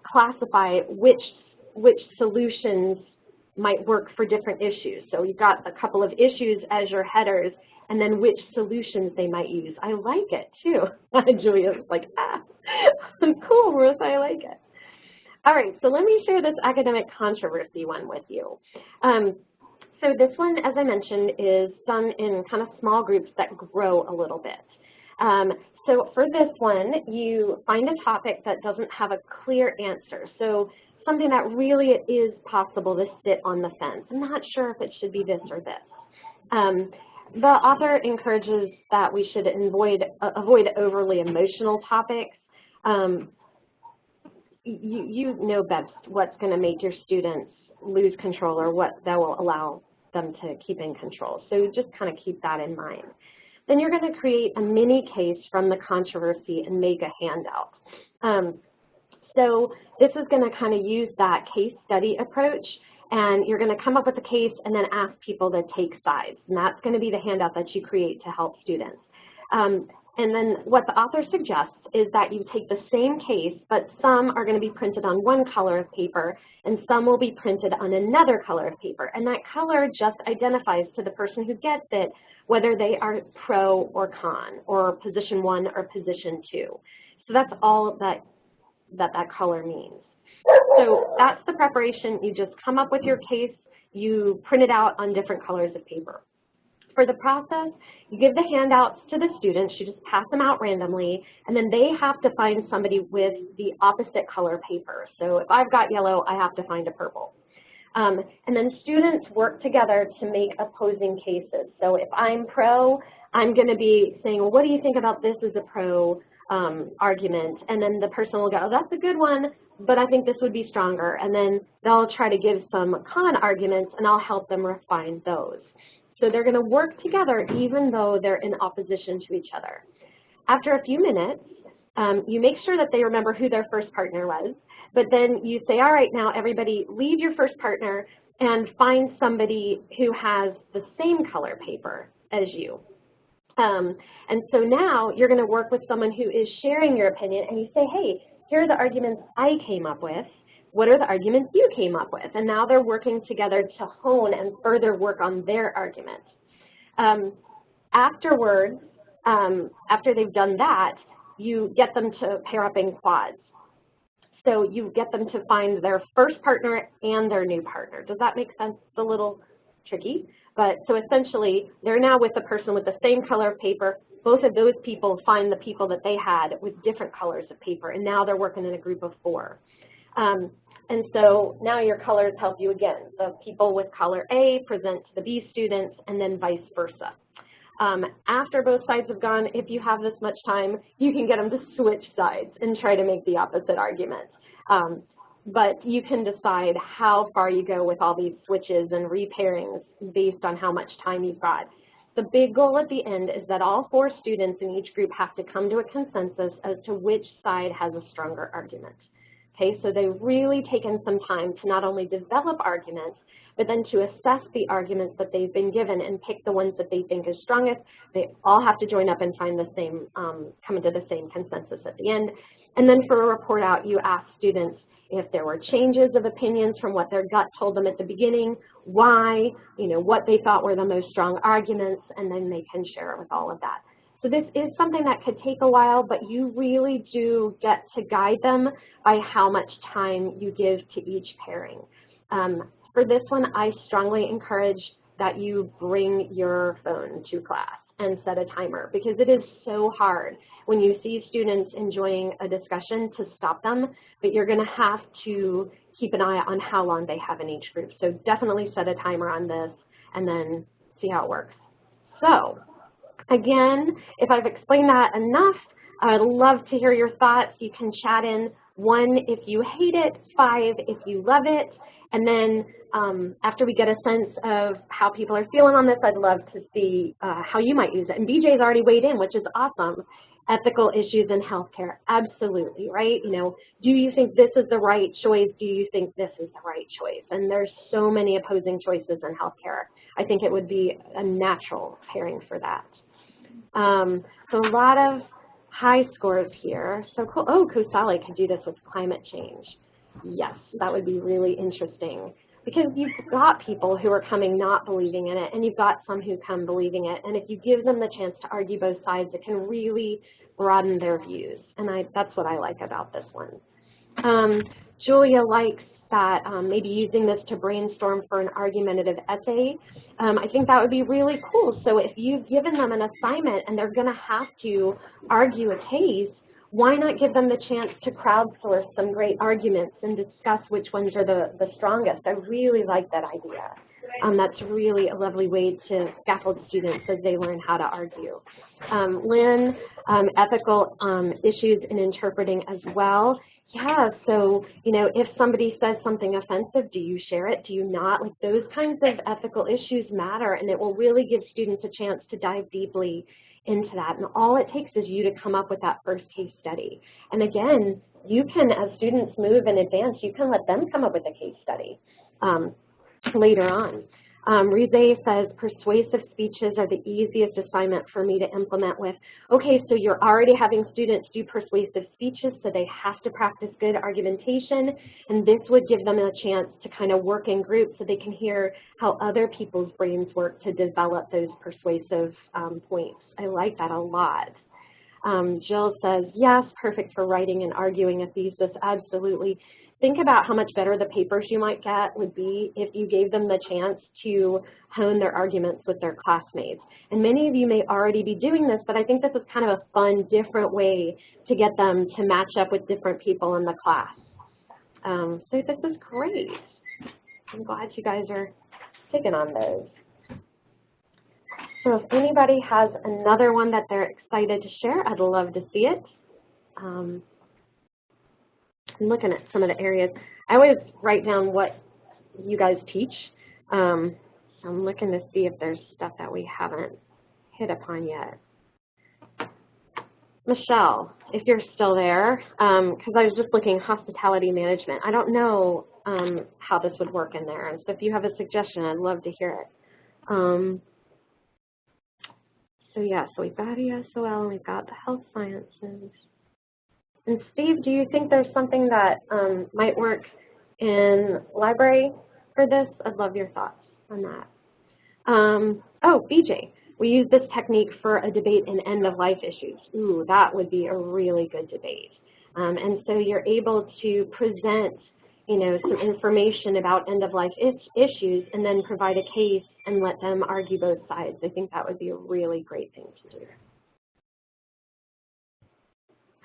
classify which solutions might work for different issues. So you've got a couple of issues as your headers, and then which solutions they might use. I like it, too. Julia's like, cool, Marissa, I like it. All right, so let me share this academic controversy one with you. So this one, as I mentioned, is done in kind of small groups that grow a little bit. So for this one, you find a topic that doesn't have a clear answer. So something that really is possible to sit on the fence. I'm not sure if it should be this or this. The author encourages that we should avoid overly emotional topics. You know best what's going to make your students lose control or what that will allow them to keep in control. So just kind of keep that in mind. Then you're going to create a mini case from the controversy and make a handout. So this is going to kind of use that case study approach, and you're going to come up with a case and then ask people to take sides. And that's going to be the handout that you create to help students. And then what the author suggests is that you take the same case, but some are going to be printed on one color of paper, and some will be printed on another color of paper. And that color just identifies to the person who gets it whether they are pro or con, or position 1 or position 2. So that's all that color means. So that's the preparation. You just come up with your case, you print it out on different colors of paper. For the process, you give the handouts to the students, you just pass them out randomly, and then they have to find somebody with the opposite color paper. So if I've got yellow, I have to find a purple. And then students work together to make opposing cases. So if I'm pro, I'm going to be saying, well, what do you think about this as a pro argument? And then the person will go, oh, that's a good one, but I think this would be stronger. And then they'll try to give some con arguments, and I'll help them refine those. So they're going to work together even though they're in opposition to each other. After a few minutes, you make sure that they remember who their first partner was, but then you say, all right, now everybody leave your first partner and find somebody who has the same color paper as you. And so now you're going to work with someone who is sharing your opinion, and you say, hey, here are the arguments I came up with. What are the arguments you came up with? And now they're working together to hone and further work on their argument. Afterwards, after they've done that, you get them to pair up in quads. So you get them to find their first partner and their new partner. Does that make sense? It's a little tricky. But so essentially, they're now with the person with the same color of paper. Both of those people find the people that they had with different colors of paper, and now they're working in a group of 4. And so now your colors help you again. The people with color A present to the B students, and then vice versa. After both sides have gone, if you have this much time, you can get them to switch sides and try to make the opposite argument. But you can decide how far you go with all these switches and repairings based on how much time you've got. The big goal at the end is that all 4 students in each group have to come to a consensus as to which side has a stronger argument. Okay, so they've really taken some time to not only develop arguments, but then to assess the arguments that they've been given and pick the ones that they think is strongest. They all have to join up and find the same, come to the same consensus at the end. And then for a report out, you ask students if there were changes of opinions from what their gut told them at the beginning, why, what they thought were the most strong arguments, and then they can share it with all of that. So this is something that could take a while, but you really do get to guide them by how much time you give to each pairing. For this one, I strongly encourage that you bring your phone to class and set a timer, because it is so hard when you see students enjoying a discussion to stop them, but you're going to have to keep an eye on how long they have in each group. So definitely set a timer on this and then see how it works. So again, if I've explained that enough, I'd love to hear your thoughts. You can chat in 1 if you hate it, 5 if you love it, and then after we get a sense of how people are feeling on this, I'd love to see how you might use it. And BJ's already weighed in, which is awesome. Ethical issues in healthcare, absolutely, right? Do you think this is the right choice? Do you think this is the right choice? And there's so many opposing choices in healthcare. I think it would be a natural pairing for that. So a lot of high scores here. So cool. Oh, Kusali could do this with climate change. Yes, that would be really interesting, because you've got people who are coming not believing in it, and you've got some who come believing it. And if you give them the chance to argue both sides, it can really broaden their views. And that's what I like about this one. Julia likes that maybe using this to brainstorm for an argumentative essay. I think that would be really cool. So if you've given them an assignment and they're going to have to argue a case, why not give them the chance to crowdsource some great arguments and discuss which ones are the strongest? I really like that idea. That's really a lovely way to scaffold students as they learn how to argue. Lynn, ethical issues in interpreting as well. Yeah, so, if somebody says something offensive, do you share it? Do you not? Like, those kinds of ethical issues matter, and it will really give students a chance to dive deeply into that. And all it takes is you to come up with that first case study. And again, you can, as students move in advance, you can let them come up with a case study later on. Rize says, persuasive speeches are the easiest assignment for me to implement with. Okay, so you're already having students do persuasive speeches, so they have to practice good argumentation, and this would give them a chance to kind of work in groups so they can hear how other people's brains work to develop those persuasive points. I like that a lot. Jill says, yes, perfect for writing and arguing a thesis, absolutely. Think about how much better the papers you might get would be if you gave them the chance to hone their arguments with their classmates. And many of you may already be doing this, but I think this is kind of a fun, different way to get them to match up with different people in the class. So this is great. I'm glad you guys are taking on those. So if anybody has another one that they're excited to share, I'd love to see it. I'm looking at some of the areas. I always write down what you guys teach. So I'm looking to see if there's stuff that we haven't hit upon yet. Michelle, if you're still there, because I was just looking hospitality management. I don't know how this would work in there. And so if you have a suggestion, I'd love to hear it. So yeah, so we've got ESOL and we've got the health sciences. And Steve, do you think there's something that might work in library for this? I'd love your thoughts on that. Oh, BJ, we use this technique for a debate in end-of-life issues. Ooh, that would be a really good debate. And so you're able to present, some information about end-of-life issues and then provide a case and let them argue both sides. I think that would be a really great thing to do.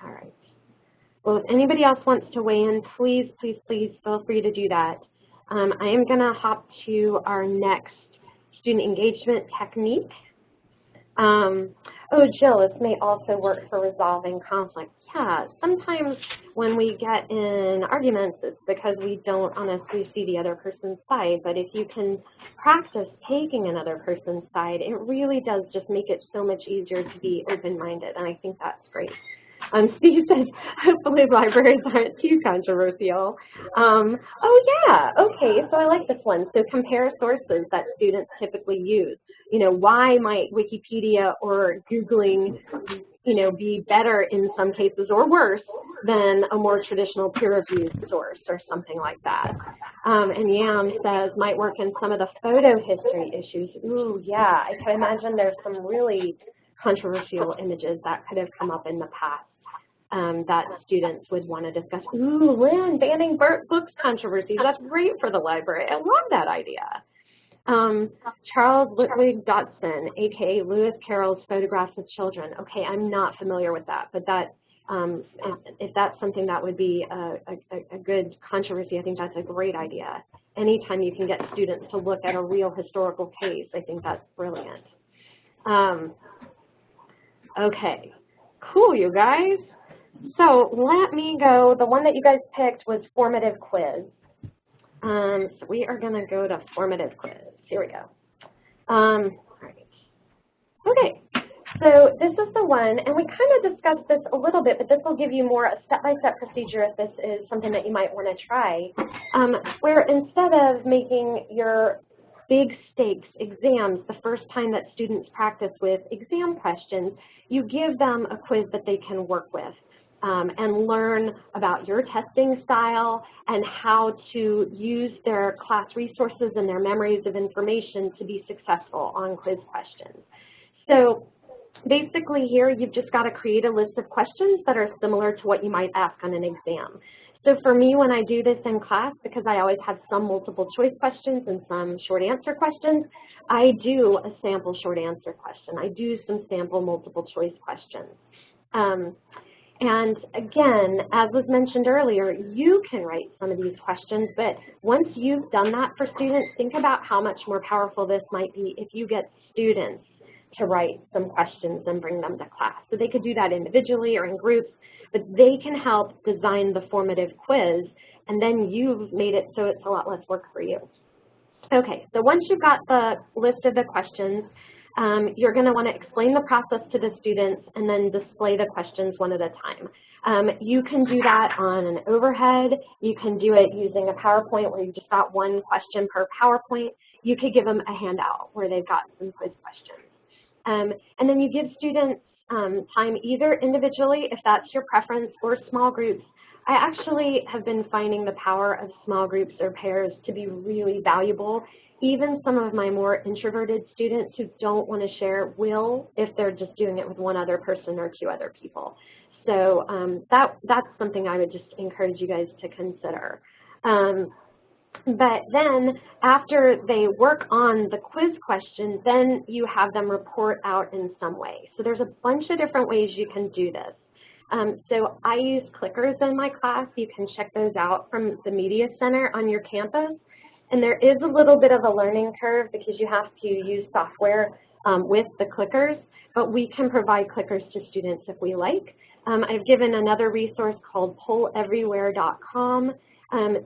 All right. Well, if anybody else wants to weigh in, please, please, please feel free to do that. I am going to hop to our next student engagement technique. Oh, Oh, Jill, this may also work for resolving conflict. Yeah, sometimes when we get in arguments, it's because we don't honestly see the other person's side. But if you can practice taking another person's side, it really does just make it so much easier to be open-minded, and I think that's great. Steve says, hopefully libraries aren't too controversial. Oh yeah, okay, so I like this one. So compare sources that students typically use. You know, why might Wikipedia or Googling, you know, be better in some cases or worse than a more traditional peer-reviewed source or something like that. And Yam says, might work in some of the photo history issues. Ooh, yeah, I can imagine there's some really controversial images that could have come up in the past. That students would want to discuss. Ooh, Lynn, banning books controversies. That's great for the library. I love that idea. Charles Ludwig Dotson, aka Lewis Carroll's Photographs of Children. Okay, I'm not familiar with that, but that if that's something that would be a good controversy, I think that's a great idea. Anytime you can get students to look at a real historical case, I think that's brilliant. Okay, cool, you guys. So let me go. The one that you guys picked was formative quiz. So we are going to go to formative quiz. Here we go. All right. Okay, so this is the one, and we kind of discussed this a little bit, but this will give you more a step-by-step procedure if this is something that you might want to try, where instead of making your big stakes exams the first time that students practice with exam questions, you give them a quiz that they can work with. And learn about your testing style and how to use their class resources and their memories of information to be successful on quiz questions. So basically here, you've just got to create a list of questions that are similar to what you might ask on an exam. So for me, when I do this in class, because I always have some multiple choice questions and some short answer questions, I do a sample short answer question. I do some sample multiple choice questions. And again, as was mentioned earlier, you can write some of these questions, but once you've done that for students, think about how much more powerful this might be if you get students to write some questions and bring them to class. So they could do that individually or in groups, but they can help design the formative quiz, and then you've made it so it's a lot less work for you. Okay, so once you've got the list of the questions, you're going to want to explain the process to the students and then display the questions one at a time. You can do that on an overhead. You can do it using a PowerPoint where you've just got one question per PowerPoint. You could give them a handout where they've got some quiz questions. And then you give students time either individually, if that's your preference, or small groups. I actually have been finding the power of small groups or pairs to be really valuable. Even some of my more introverted students who don't want to share will if they're just doing it with one other person or two other people. So that's something I would just encourage you guys to consider. But then after they work on the quiz question, then you have them report out in some way. So there's a bunch of different ways you can do this. So I use clickers in my class. You can check those out from the Media Center on your campus. And there is a little bit of a learning curve because you have to use software with the clickers, but we can provide clickers to students if we like. I've given another resource called polleverywhere.com.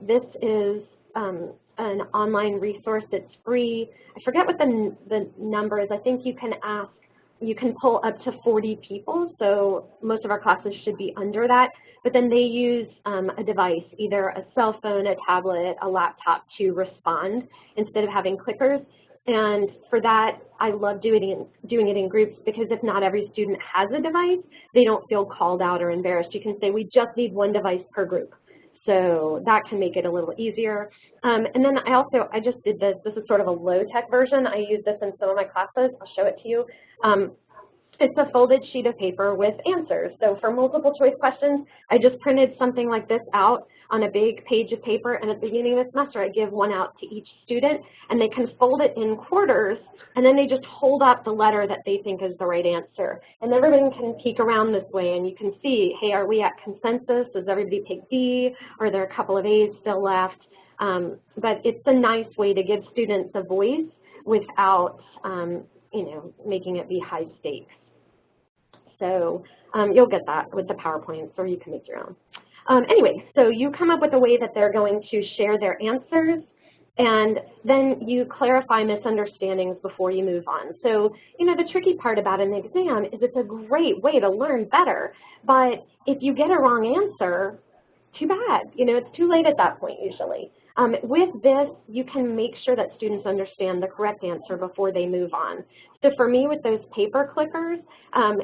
This is an online resource that's free. I forget what the number is. I think you can pull up to 40 people, so most of our classes should be under that. But then they use a device, either a cell phone, a tablet, a laptop to respond instead of having clickers. And for that, I love doing it in groups because if not every student has a device, they don't feel called out or embarrassed. You can say, we just need one device per group. So that can make it a little easier. And then I just did this. This is sort of a low-tech version. I use this in some of my classes. I'll show it to you. It's a folded sheet of paper with answers. So for multiple choice questions, I just printed something like this out on a big page of paper, and at the beginning of the semester, I give one out to each student, and they can fold it in quarters, and then they just hold up the letter that they think is the right answer. And everybody can peek around this way, and you can see, hey, are we at consensus? Does everybody pick D? Or are there a couple of A's still left? But it's a nice way to give students a voice without, making it be high stakes. So you'll get that with the PowerPoints, or you can make your own. Anyway, so you come up with a way that they're going to share their answers, and then you clarify misunderstandings before you move on. So, you know, the tricky part about an exam is it's a great way to learn better, but if you get a wrong answer, too bad. You know, it's too late at that point usually. With this, you can make sure that students understand the correct answer before they move on. So for me, with those paper clickers,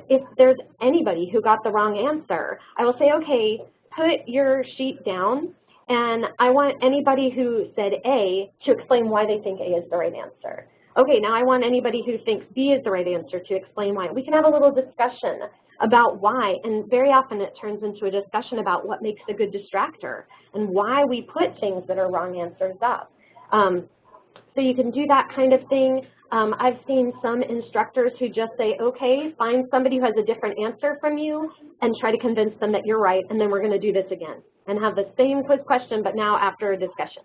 if there's anybody who got the wrong answer, I will say, okay, put your sheet down, and I want anybody who said A to explain why they think A is the right answer. Okay, now I want anybody who thinks B is the right answer to explain why. We can have a little discussion about why, and very often it turns into a discussion about what makes a good distractor and why we put things that are wrong answers up. So you can do that kind of thing. I've seen some instructors who just say, okay, find somebody who has a different answer from you and try to convince them that you're right, and then we're going to do this again and have the same quiz question, but now after a discussion.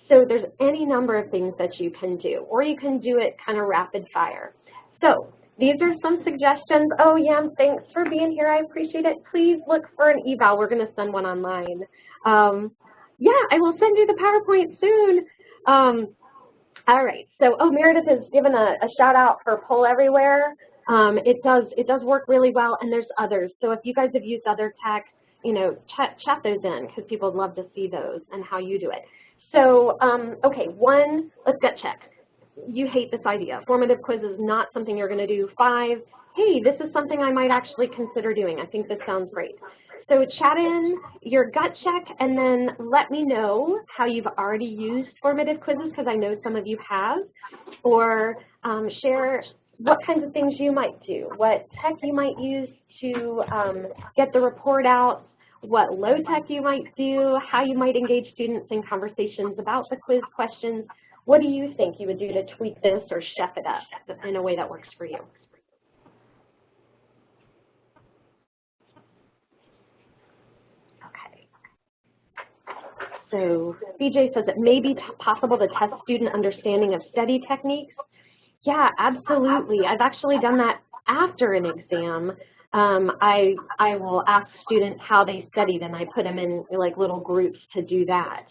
So there's any number of things that you can do, or you can do it kind of rapid fire. So these are some suggestions. Oh, yeah, thanks for being here. I appreciate it. Please look for an eval. We're going to send one online. Yeah, I will send you the PowerPoint soon. All right. So, oh, Meredith has given a shout out for Poll Everywhere. It does work really well, and there's others. So if you guys have used other tech, you know, chat those in, because people would love to see those and how you do it. So, okay, one, let's get checked. You hate this idea. Formative quiz is not something you're going to do. 5, hey, this is something I might actually consider doing. I think this sounds great. So chat in your gut check, and then let me know how you've already used formative quizzes, because I know some of you have, or share what kinds of things you might do, what tech you might use to get the report out, what low tech you might do, how you might engage students in conversations about the quiz questions. What do you think you would do to tweak this or chef it up in a way that works for you? Okay. So BJ says it may be possible to test student understanding of study techniques. Yeah, absolutely. I've actually done that after an exam. I will ask students how they studied, and I put them in like little groups to do that.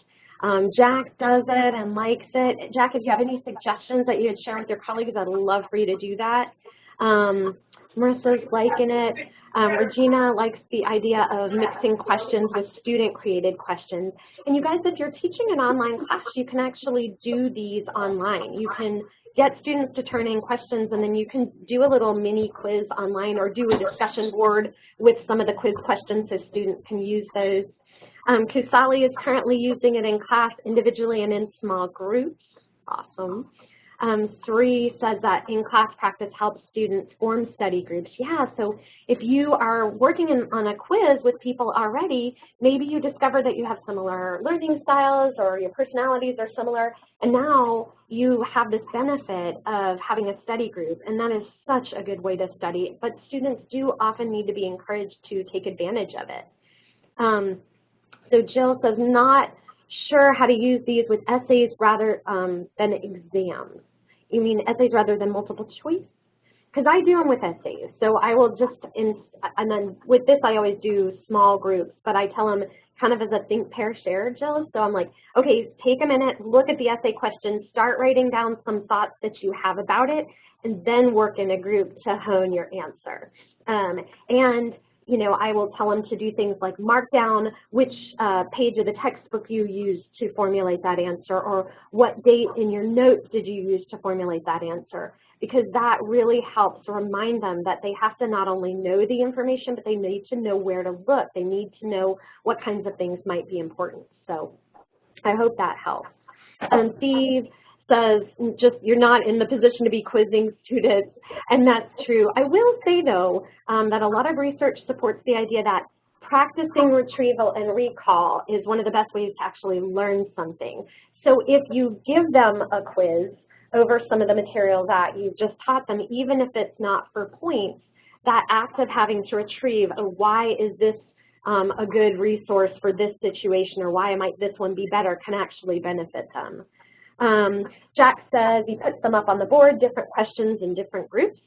Jack does it and likes it. Jack, if you have any suggestions that you would share with your colleagues, I'd love for you to do that. Marissa's liking it. Regina likes the idea of mixing questions with student-created questions. And you guys, if you're teaching an online class, you can actually do these online. You can get students to turn in questions, and then you can do a little mini quiz online or do a discussion board with some of the quiz questions so students can use those. Kusali is currently using it in class individually and in small groups. Awesome. 3 says that in-class practice helps students form study groups. Yeah, so if you are working on a quiz with people already, maybe you discover that you have similar learning styles or your personalities are similar, and now you have this benefit of having a study group, and that is such a good way to study, but students do often need to be encouraged to take advantage of it. So Jill says, not sure how to use these with essays rather than exams. You mean essays rather than multiple choice? Because I do them with essays. So I will just, and then with this I always do small groups, but I tell them kind of as a think, pair, share, Jill. So I'm like, okay, take a minute, look at the essay question, start writing down some thoughts that you have about it, and then work in a group to hone your answer. And you know, I will tell them to do things like mark down which page of the textbook you used to formulate that answer, or what date in your notes did you use to formulate that answer, because that really helps remind them that they have to not only know the information, but they need to know where to look. They need to know what kinds of things might be important. So I hope that helps. Steve says, just you're not in the position to be quizzing students, and that's true. I will say, though, that a lot of research supports the idea that practicing retrieval and recall is one of the best ways to actually learn something. So if you give them a quiz over some of the material that you just taught them, even if it's not for points, that act of having to retrieve, why is this a good resource for this situation, or why might this one be better, can actually benefit them. Jack says he puts them up on the board, different questions in different groups.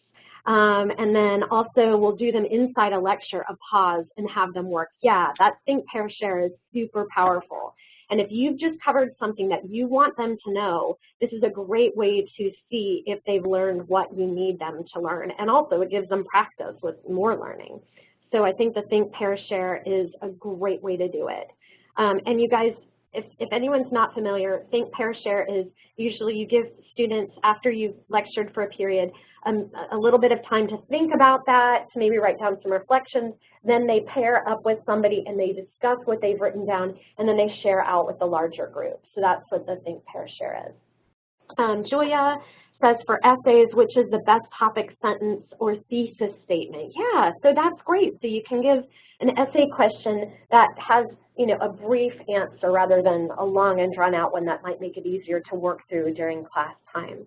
And then also we'll do them inside a lecture, a pause, and have them work. Yeah, that think, pair, share is super powerful. And if you've just covered something that you want them to know, this is a great way to see if they've learned what you need them to learn. And also it gives them practice with more learning. So I think the think, pair, share is a great way to do it. And you guys, if anyone's not familiar, think, pair, share is usually you give students, after you've lectured for a period, a little bit of time to think about that, to maybe write down some reflections. Then they pair up with somebody and they discuss what they've written down, and then they share out with the larger group. So that's what the think, pair, share is. Julia says for essays, which is the best topic sentence or thesis statement? Yeah, so that's great. So you can give an essay question that has, you know, a brief answer rather than a long and drawn out one that might make it easier to work through during class time.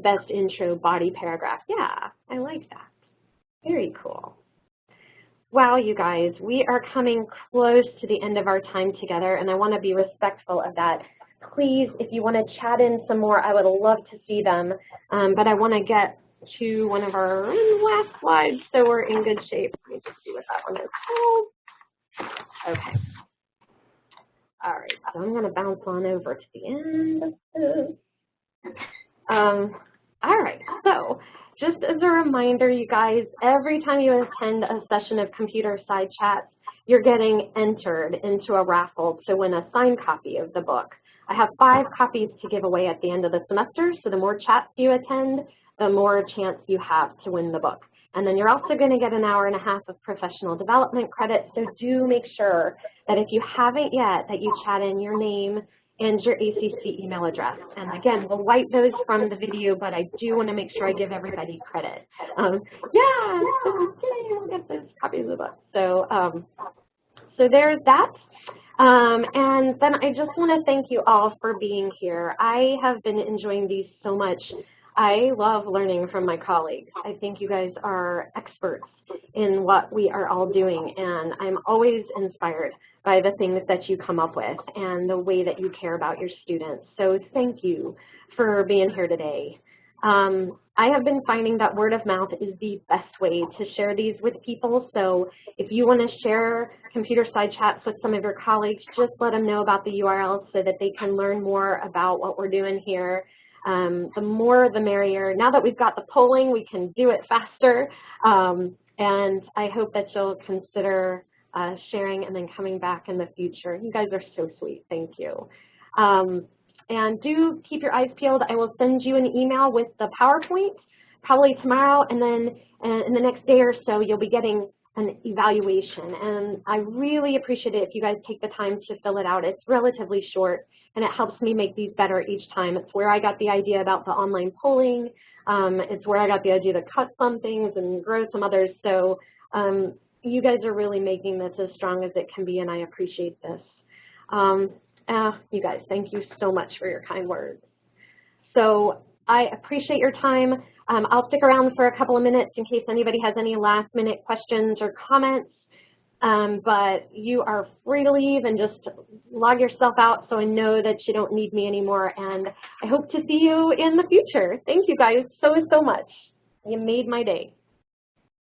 Best intro, body paragraph. Yeah, I like that. Very cool. Wow, you guys, we are coming close to the end of our time together, and I want to be respectful of that. Please, if you want to chat in some more, I would love to see them, but I want to get to one of our last slides so we're in good shape. Let me just see what that one is. Oh. Okay. All right, so I'm going to bounce on over to the end of this. All right, so just as a reminder, you guys, every time you attend a session of Computerside Chats, you're getting entered into a raffle to win a signed copy of the book. I have 5 copies to give away at the end of the semester, so the more chats you attend, the more chance you have to win the book. And then you're also going to get an hour and a half of professional development credit, so do make sure that if you haven't yet, that you chat in your name and your ACC email address. And again, we'll wipe those from the video, but I do want to make sure I give everybody credit. Yeah, we'll get those copies of the book. So, so there's that. And then I just want to thank you all for being here. I have been enjoying these so much. I love learning from my colleagues. I think you guys are experts in what we are all doing, and I'm always inspired by the things that you come up with and the way that you care about your students. So thank you for being here today. I have been finding that word of mouth is the best way to share these with people. So if you want to share Computerside Chats with some of your colleagues, just let them know about the URL so that they can learn more about what we're doing here. The more the merrier. Now that we've got the polling, we can do it faster. And I hope that you'll consider sharing and then coming back in the future. You guys are so sweet. Thank you. And do keep your eyes peeled. I will send you an email with the PowerPoint probably tomorrow, and then in the next day or so you'll be getting an evaluation. And I really appreciate it if you guys take the time to fill it out. It's relatively short, and it helps me make these better each time. It's where I got the idea about the online polling. It's where I got the idea to cut some things and grow some others. So you guys are really making this as strong as it can be, and I appreciate this. You guys, thank you so much for your kind words. So I appreciate your time. I'll stick around for a couple of minutes in case anybody has any last-minute questions or comments. But you are free to leave and just log yourself out so I know that you don't need me anymore. And I hope to see you in the future. Thank you guys so much. You made my day.